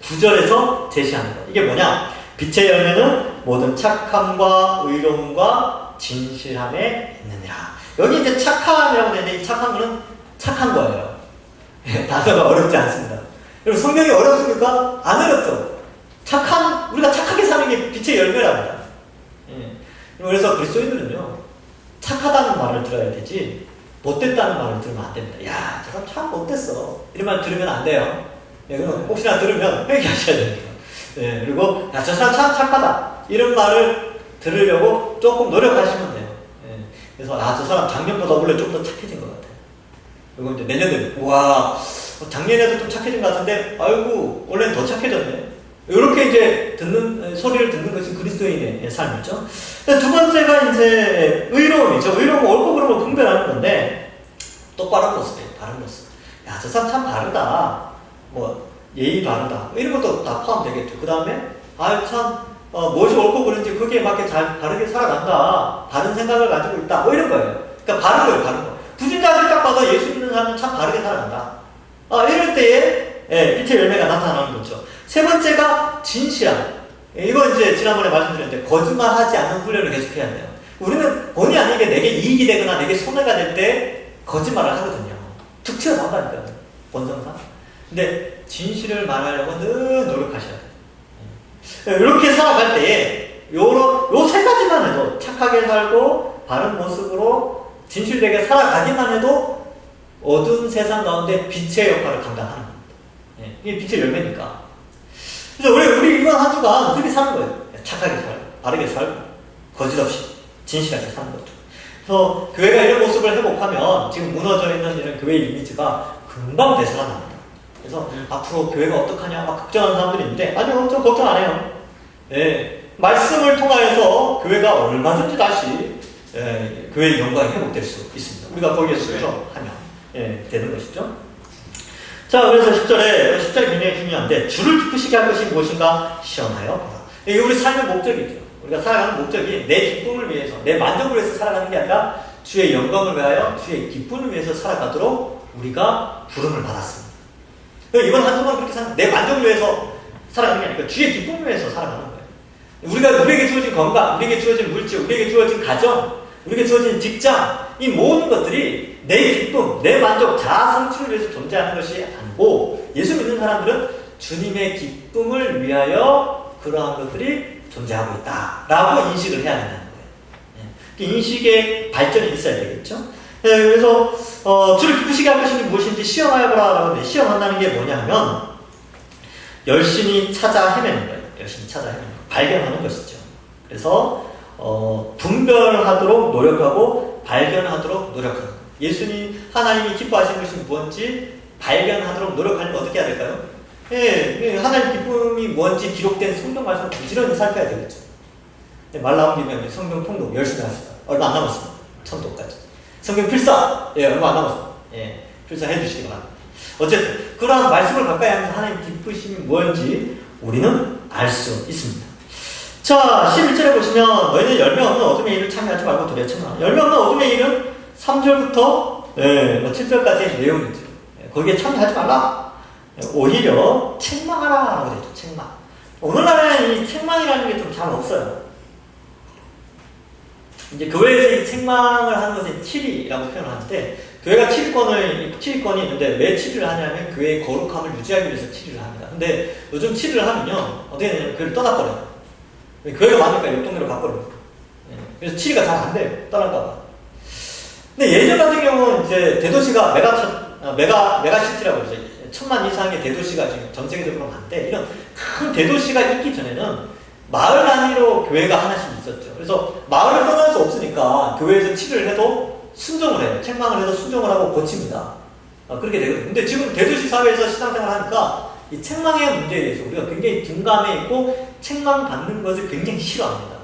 9절에서 제시하는 것. 이게 뭐냐? 빛의 열매는 모든 착함과 의로움과 진실함에 있느니라. 여기 이제 착함이라고 되는데 이 착한 거는 착한 거예요. 단어가 어렵지 않습니다. 여러분 성경이 어렵습니까? 안 어렵죠. 우리가 착하게 사는 게 빛의 열매랍니다. 그래서 그리스도인들은요, 착하다는 말을 들어야 되지 못됐다는 말을 들으면 안 됩니다. 야, 저 사람 참 못됐어. 이런 말 들으면 안 돼요. 그럼 혹시나 들으면 회개하셔야 됩니다. 그리고 야, 저 사람 참 착하다. 이런 말을 들으려고 조금 노력하시면 돼요. 그래서 저 사람 작년보다 원래 좀 더 착해진 것 같아요. 그리고 이제 내년에 우와, 작년에도 좀 착해진 것 같은데 아이고 원래는 더 착해졌네. 이렇게 이제 소리를 듣는 것이 그리스도인의 삶이죠. 두 번째가 이제 의로움이죠. 의로움은 옳고 그름을 분별하는 건데 똑바른 모습이에요. 바른 모습. 야, 저 사람 참 바르다. 뭐 예의 바르다. 이런 것도 다 포함되겠죠. 그 다음에 참 무엇이 옳고 그른지 거기에 맞게 잘 바르게 살아간다. 바른 생각을 가지고 있다. 뭐 이런 거예요. 그러니까 바른 거예요. 바른 거. 부진자들 딱 봐도 예수 믿는 사람은 참 바르게 살아간다. 이럴 때에 빛의 열매가 나타나는 거죠. 세 번째가 진실함. 이거 이제 지난번에 말씀드렸는데 거짓말하지 않는 훈련을 계속해야 돼요. 우리는 본의 아니게 내게 이익이 되거나 내게 손해가 될 때 거짓말을 하거든요. 툭 튀어나온다니까요. 본성상. 근데 진실을 말하려고 늘 노력하셔야 돼요. 이렇게 살아갈 때에 요 세 가지만 해도 착하게 살고 바른 모습으로 진실되게 살아가기만 해도 어두운 세상 가운데 빛의 역할을 감당하는 겁니다. 이게 빛의 열매니까. 그래서 우리 이번 한 주간 그렇게 사는 거예요. 착하게 살고, 바르게 살고, 거짓 없이, 진실하게 사는 거죠. 그래서 교회가 이런 모습을 회복하면 지금 무너져 있는 이런 교회의 이미지가 금방 되살아납니다. 그래서 앞으로 교회가 어떡하냐 막 걱정하는 사람들이 있는데 아니요, 저 걱정 안 해요. 말씀을 통하여서 교회가 얼마든지 다시 교회의 영광이 회복될 수 있습니다. 우리가 거기에 순종하면 되는 것이죠. 자, 그래서 10절이 굉장히 중요한데 주를 기쁘시게 할 것이 무엇인가 시험하여 보라. 이게 우리 삶의 목적이죠. 우리가 살아가는 목적이 내 기쁨을 위해서, 내 만족을 위해서 살아가는 게 아니라 주의 영광을 위하여 주의 기쁨을 위해서 살아가도록 우리가 부름을 받았습니다. 이번 한 주간 그렇게 사는, 내 만족을 위해서 살아가는 게 아니라 주의 기쁨을 위해서 살아가는 거예요. 우리에게 주어진 건강, 우리에게 주어진 물질, 우리에게 주어진 가정, 우리에게 주어진 직장, 이 모든 것들이 내 기쁨, 내 만족, 자아 성취를 위해서 존재하는 것이 아니고 예수 믿는 사람들은 주님의 기쁨을 위하여 그러한 것들이 존재하고 있다라고 인식을 해야 된다는 거예요. 그 인식의 발전이 있어야 되겠죠. 그래서 주를 기쁘시게 할 것이 무엇인지 시험하여 보라라고 하는데 시험한다는 게 뭐냐면 열심히 찾아 헤매는 거예요. 열심히 찾아 헤매는 거. 발견하는 것이죠. 그래서 분별하도록 노력하고 발견하도록 노력하는 거예요. 예수님, 하나님이 기뻐하시는 것이 무엇인지 발견하도록 노력하려면 어떻게 해야 될까요? 하나님 기쁨이 뭔지 기록된 성경 말씀을 부지런히 살펴야 되겠죠. 말 나온 김에 성경 통독 열심히 하시다. 얼마 안 남았습니다. 천독까지. 성경 필사! 얼마 안 남았습니다. 필사 해주시기 바랍니다. 어쨌든, 그러한 말씀을 가까이 하면서 하나님 기쁘심이 뭔지 우리는 알 수 있습니다. 자, 11절에 보시면 너희는 열매 없는 어둠의 일을 참여하지 말고 도리어 참여하라. 열매 없는 어둠의 일은 3절부터 7절까지의 내용이죠. 거기에 참여하지 말라. 오히려 책망하라라고 되죠. 책망. 오늘날에는 이 책망이라는 게 좀 잘 없어요. 이제 교회에서 이 책망을 하는 것은 치리라고 표현을 하는데 교회가 치리권이 있는데 왜 치리를 하냐면 교회의 거룩함을 유지하기 위해서 치리를 합니다. 근데 요즘 치리를 하면요 어떻게 되냐면 교회를 떠나버려요. 교회가 많으니까 옆 동네로 가버립니다. 그래서 치리가 잘 안 돼요. 떠날까봐. 근데 예전 같은 경우는 이제 대도시가 메가시티라고 그러죠. 1000만 이상의 대도시가 지금 전 세계적으로 많은데 이런 큰 대도시가 있기 전에는 마을 단위로 교회가 하나씩 있었죠. 그래서 마을을 떠날 수 없으니까 교회에서 치료를 해도 순종을 해요. 책망을 해도 순종을 하고 고칩니다. 그렇게 되거든요. 근데 지금 대도시 사회에서 신앙생활을 하니까 이 책망의 문제에 대해서 우리가 굉장히 둔감해 있고 책망받는 것을 굉장히 싫어합니다.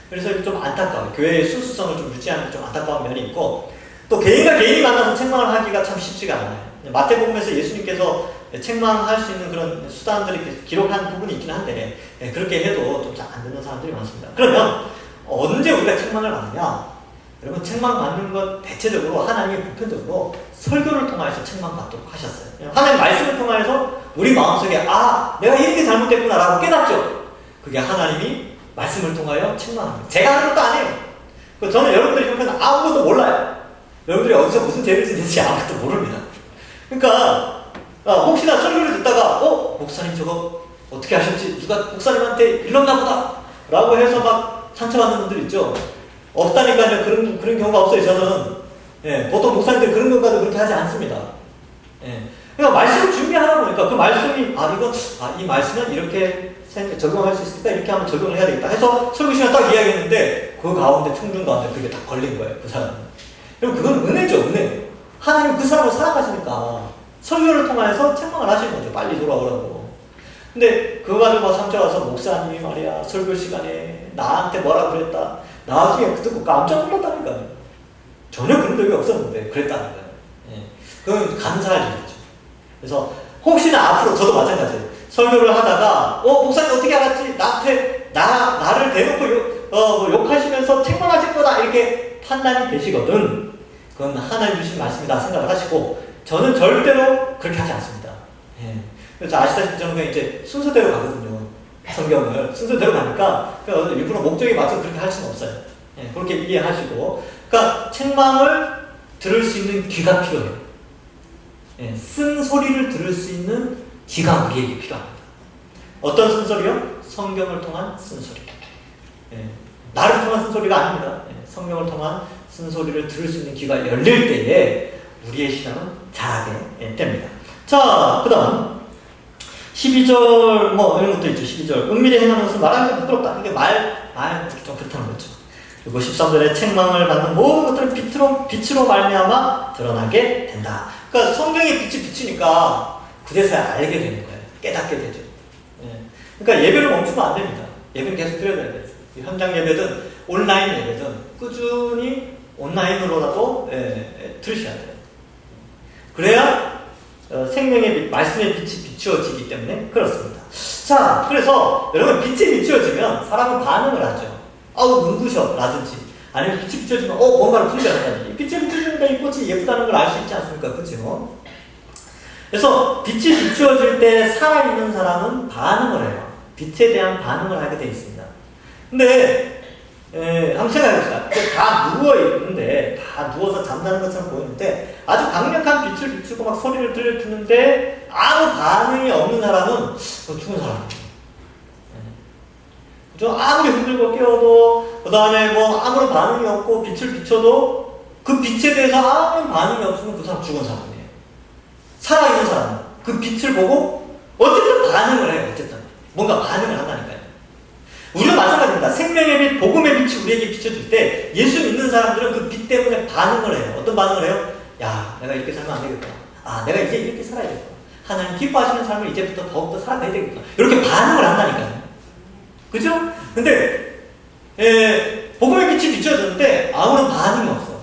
그래서 좀 안타까워요. 교회의 순수성을 좀 유지하는 좀 안타까운 면이 있고 또 개인과 개인이 만나서 책망을 하기가 참 쉽지가 않아요. 마태복음에서 예수님께서 책망할 수 있는 그런 수단들이 기록한 부분이 있긴 한데 그렇게 해도 좀 잘 안 듣는 사람들이 많습니다. 그러면 언제 우리가 책망을 받느냐? 여러분 책망받는 것 대체적으로 하나님이 보편적으로 설교를 통해서 책망받도록 하셨어요. 하나님 말씀을 통해서 우리 마음속에 아 내가 이렇게 잘못됐구나 라고 깨닫죠. 그게 하나님이 말씀을 통하여 책망합니다. 제가 하는 것도 아니에요. 저는 여러분들이 형편은 아무것도 몰라요. 여러분들이 어디서 무슨 죄를 지는지 아무것도 모릅니다. 그러니까 혹시나 설교를 듣다가 목사님 저거 어떻게 하셨지? 누가 목사님한테 일렀나 보다 라고 해서 막 상처받는 분들 있죠. 없다니까요. 그런 경우가 없어요. 저는 보통 목사님들이 그런 것까지 그렇게 하지 않습니다. 그러니까 말씀을 준비하다 보니까 그 말씀이 이 말씀은 이렇게 적용할 수 있으니까 이렇게 한번 적용을 해야 되겠다 해서 설교 시간 딱 이야기했는데 그 가운데 청중 가운데 그게 딱 걸린 거예요. 그 사람은. 그럼 그건 은혜죠. 은혜. 하나님 그 사람을 사랑하시니까 설교를 통해서 책망을 하시는 거죠. 빨리 돌아오라고. 근데 그거 가지고 상처와서 목사님이 말이야 설교 시간에 나한테 뭐라 그랬다. 나중에 듣고 깜짝 놀랐다니까요. 전혀 그런 적이 없었는데 그랬다는 거예요. 그건 감사할 일이죠. 그래서 혹시나 앞으로 저도 마찬가지예요. 설교를 하다가 목사님 어떻게 알았지? 나를 대놓고 욕하시면서 책망하실 거다 이렇게 판단이 되시거든. 그건 하나님 주신 말씀이다 생각을 하시고 저는 절대로 그렇게 하지 않습니다. 그래서 아시다시피 저는 이제 순서대로 가거든요. 성경을 순서대로 가니까 일부러 목적에 맞춰서 그렇게 할 수는 없어요. 그렇게 이해하시고 그러니까 책망을 들을 수 있는 귀가 필요해요. 쓴 소리를 들을 수 있는 귀가 우리에게 필요합니다. 어떤 쓴소리요? 성경을 통한 쓴소리. 나를 통한 쓴소리가 아닙니다. 성경을 통한 쓴소리를 들을 수 있는 귀가 열릴 때에 우리의 신앙은 자라게 됩니다. 자, 그 다음 12절 이런 것도 있죠. 12절 은밀히 행하는 것은 말하는 게 부끄럽다. 이게 말 좀 그렇다는 거죠. 그리고 13절에 책망을 받는 모든 것들은 빛으로 말미암아 드러나게 된다. 그러니까 성경의 빛이 비치니까 그제서야 알게 되는 거예요. 깨닫게 되죠. 그러니까 예배를 멈추면 안 됩니다. 예배를 계속 드려야 돼요. 현장 예배든 온라인 예배든 꾸준히 온라인으로라도 들으셔야 돼요. 그래야 생명의 빛, 말씀의 빛이 비추어지기 때문에 그렇습니다. 자, 그래서 여러분 빛이 비추어지면 사람은 반응을 하죠. 눈부셔 라든지 아니면 빛이 비추어지면 뭔가를 분별한다든지 빛이 비추어지니까 이 꽃이 예쁘다는 걸 알 수 있지 않습니까? 그렇죠? 그래서 빛이 비추어질 때 살아있는 사람은 반응을 해요. 빛에 대한 반응을 하게 되어 있습니다. 근데 한번 생각해봅시다. 다 누워있는데 다 누워서 잠자는 것처럼 보이는데 아주 강력한 빛을 비추고 막 소리를 들려주는데 아무 반응이 없는 사람은 죽은 사람이에요. 그죠? 아무리 흔들고 깨워도 그 다음에 아무런 반응이 없고 빛을 비춰도 그 빛에 대해서 아무런 반응이 없으면 그 사람 죽은 사람이에요. 살아있는 사람은 그 빛을 보고 어쨌든 반응을 해요. 어쨌든 뭔가 반응을 한다니까요. 우리도 마찬가지입니다. 생명의 빛, 복음의 빛이 우리에게 비춰질 때 예수 믿는 사람들은 그 빛 때문에 반응을 해요. 어떤 반응을 해요? 야, 내가 이렇게 살면 안 되겠다. 내가 이제 이렇게 살아야겠다. 하나님 기뻐하시는 삶을 이제부터 더욱더 살아가야 되겠다. 이렇게 반응을 한다니까요. 그죠? 근데 복음의 빛이 비춰졌는데 아무런 반응이 없어.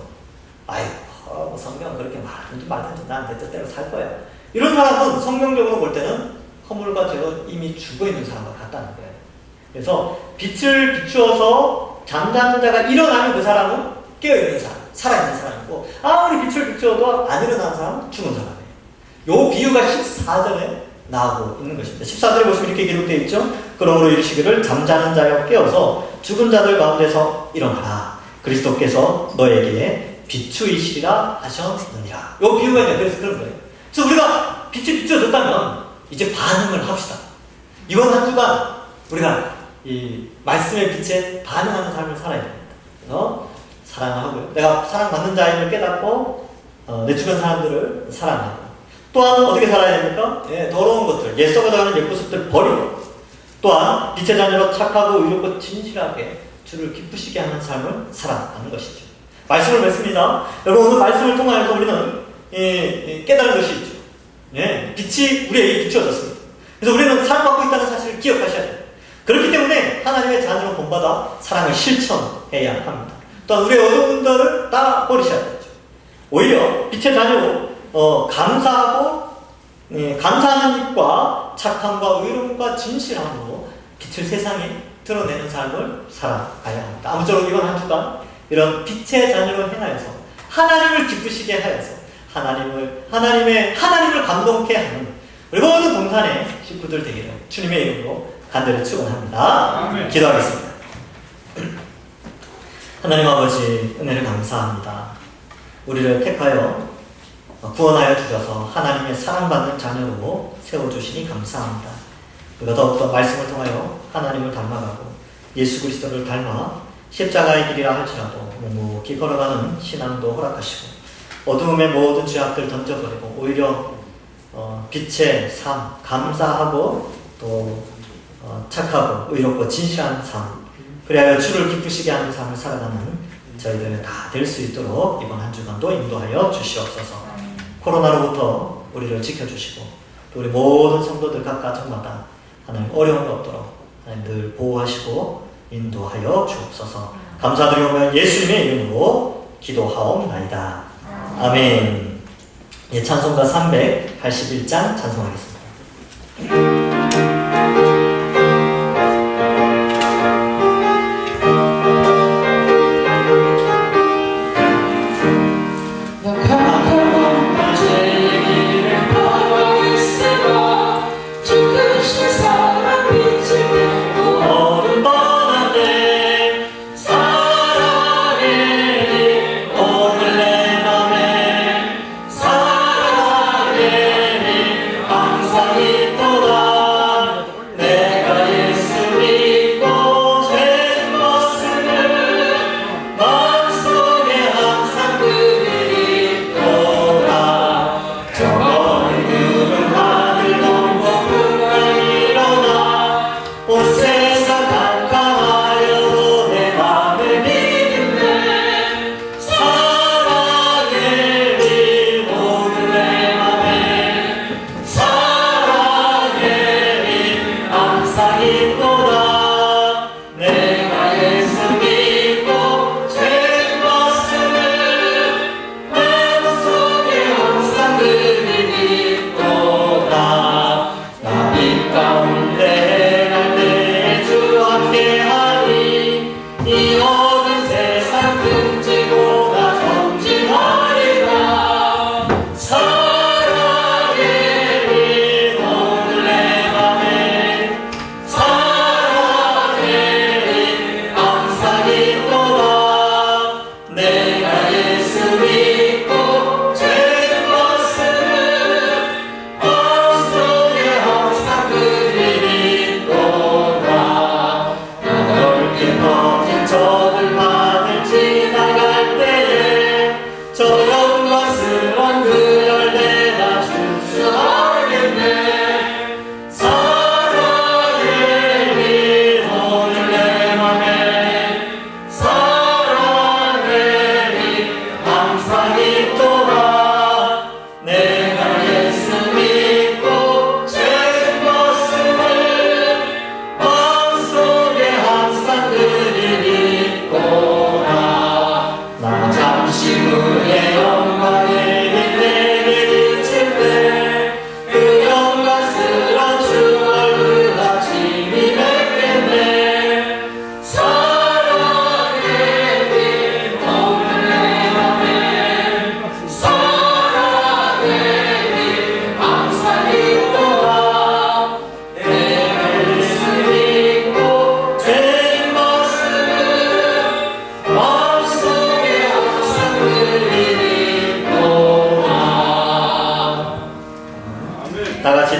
성경은 그렇게 말든지 난 내 뜻대로 살 거야. 이런 사람은 성경적으로 볼 때는 허물과 죄로 이미 죽어있는 사람과 같다는 거예요. 그래서 빛을 비추어서 잠자는 자가 일어나면 그 사람은 깨어있는 사람, 살아있는 사람이고 아무리 빛을 비추어도 안 일어나는 사람은 죽은 사람이에요. 요 비유가 14절에 나오고 있는 것입니다. 14절에 보시면 이렇게 기록되어 있죠. 그러므로 이르시기를 잠자는 자여 깨어서 죽은 자들 가운데서 일어나라. 그리스도께서 너에게 비추이시리라 하셨느니라. 요 비유가 이제 그래서 그런 거예요. 그래서 우리가 빛이 비춰졌다면 이제 반응을 합시다. 이번 한 주간 우리가 이 말씀의 빛에 반응하는 삶을 살아야 됩니다. 그래서 사랑하고요. 내가 사랑받는 자임을 깨닫고 내 주변 사람들을 사랑하고 또한 어떻게 살아야 됩니까? 더러운 것들, 옛 썩어가는 옛 모습들 버리고 또한 빛의 자녀로 착하고 의롭고 진실하게 주를 기쁘시게 하는 삶을 살아가는 것이죠. 말씀을 맺습니다. 여러분 오늘 말씀을 통하여서 우리는 깨달은 것이 있죠. 빛이 우리에게 비추어졌습니다. 그래서 우리는 사랑받고 있다는 사실을 기억하셔야 돼요. 그렇기 때문에 하나님의 자녀로 본받아 사랑을 실천해야 합니다. 또한 우리의 어두운 분들을 다 버리셔야 되죠. 오히려 빛의 자녀로 감사하고 감사하는 입과 착함과 의로움과 진실함으로 빛을 세상에 드러내는 삶을 살아가야 합니다. 아무쪼록 이번 한 주간 이런 빛의 자녀로 행하여서 하나님을 기쁘시게 하여서 하나님을 감동케 하는 우리 모든 동산의 식구들 되기를 주님의 이름으로 간절히 축원합니다. 아멘. 기도하겠습니다. 하나님 아버지 은혜를 감사합니다. 우리를 택하여 구원하여 주셔서 하나님의 사랑받는 자녀로 세워주시니 감사합니다. 우리가 더욱더 말씀을 통하여 하나님을 닮아가고 예수 그리스도를 닮아 십자가의 길이라 할지라도 묵묵히 걸어가는 신앙도 허락하시고 어두움의 모든 죄악들 던져버리고 오히려 빛의 삶, 감사하고 또 착하고 의롭고 진실한 삶, 그리하여 주를 기쁘시게 하는 삶을 살아가는 저희들 다 될 수 있도록 이번 한 주간도 인도하여 주시옵소서. 코로나로부터 우리를 지켜주시고 또 우리 모든 성도들 각 가정마다 하나님 어려움이 없도록 하나님 늘 보호하시고 인도하여 주옵소서. 감사드리오며 예수님의 이름으로 기도하옵나이다. 아멘. 예, 찬송가 381장 찬송하겠습니다.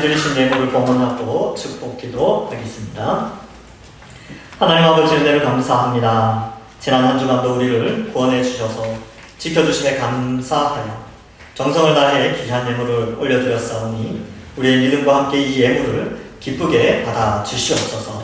드리신 예물을 봉헌하고 축복기도 하겠습니다. 하나님 아버지 은혜를 감사합니다. 지난 한 주간도 우리를 구원해 주셔서 지켜주심에 감사하여 정성을 다해 귀한 예물을 올려드렸사오니 우리의 믿음과 함께 이 예물을 기쁘게 받아 주시옵소서.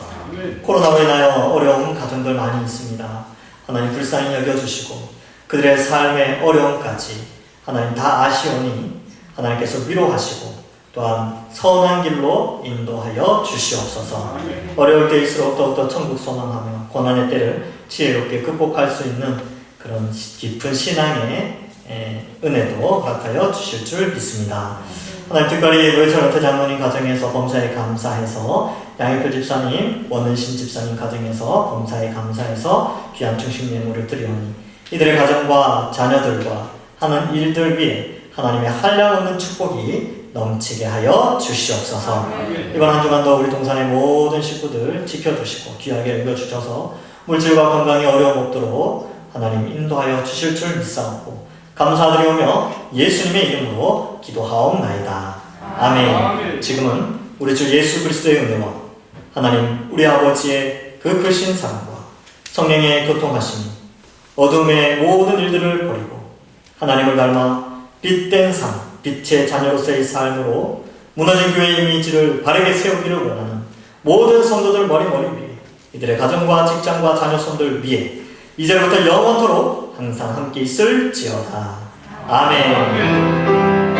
코로나로 인하여 어려운 가정들 많이 있습니다. 하나님 불쌍히 여겨주시고 그들의 삶의 어려움까지 하나님 다 아시오니 하나님께서 위로하시고 또한 선한 길로 인도하여 주시옵소서. 어려울 때일수록 더욱더 천국 소망하며 고난의 때를 지혜롭게 극복할 수 있는 그런 깊은 신앙의 은혜도 허락하여 주실 줄 믿습니다. 하나님 특별히 노회철 장모님 가정에서 범사에 감사해서 양희표 집사님, 원은신 집사님 가정에서 범사에 감사해서 귀한 중식 예물을 드리오니 이들의 가정과 자녀들과 하는 일들 위해 하나님의 한량없는 축복이 넘치게 하여 주시옵소서. 이번 한 주간도 우리 동산의 모든 식구들 지켜주시고 귀하게 여겨주셔서 물질과 건강에 어려움 없도록 하나님 인도하여 주실 줄 믿사옵고 감사드리오며 예수님의 이름으로 기도하옵나이다. 아멘. 지금은 우리 주 예수 그리스도의 은혜와 하나님 우리 아버지의 그 크신 사랑과 성령의 교통하심이 어둠의 모든 일들을 버리고 하나님을 닮아 빛된 삶, 빛의 자녀로서의 삶으로 무너진 교회의 이미지를 바르게 세우기를 원하는 모든 성도들 머리머리 위에 이들의 가정과 직장과 자녀손들 위에 이제부터 영원토록 항상 함께 있을지어다. 아멘.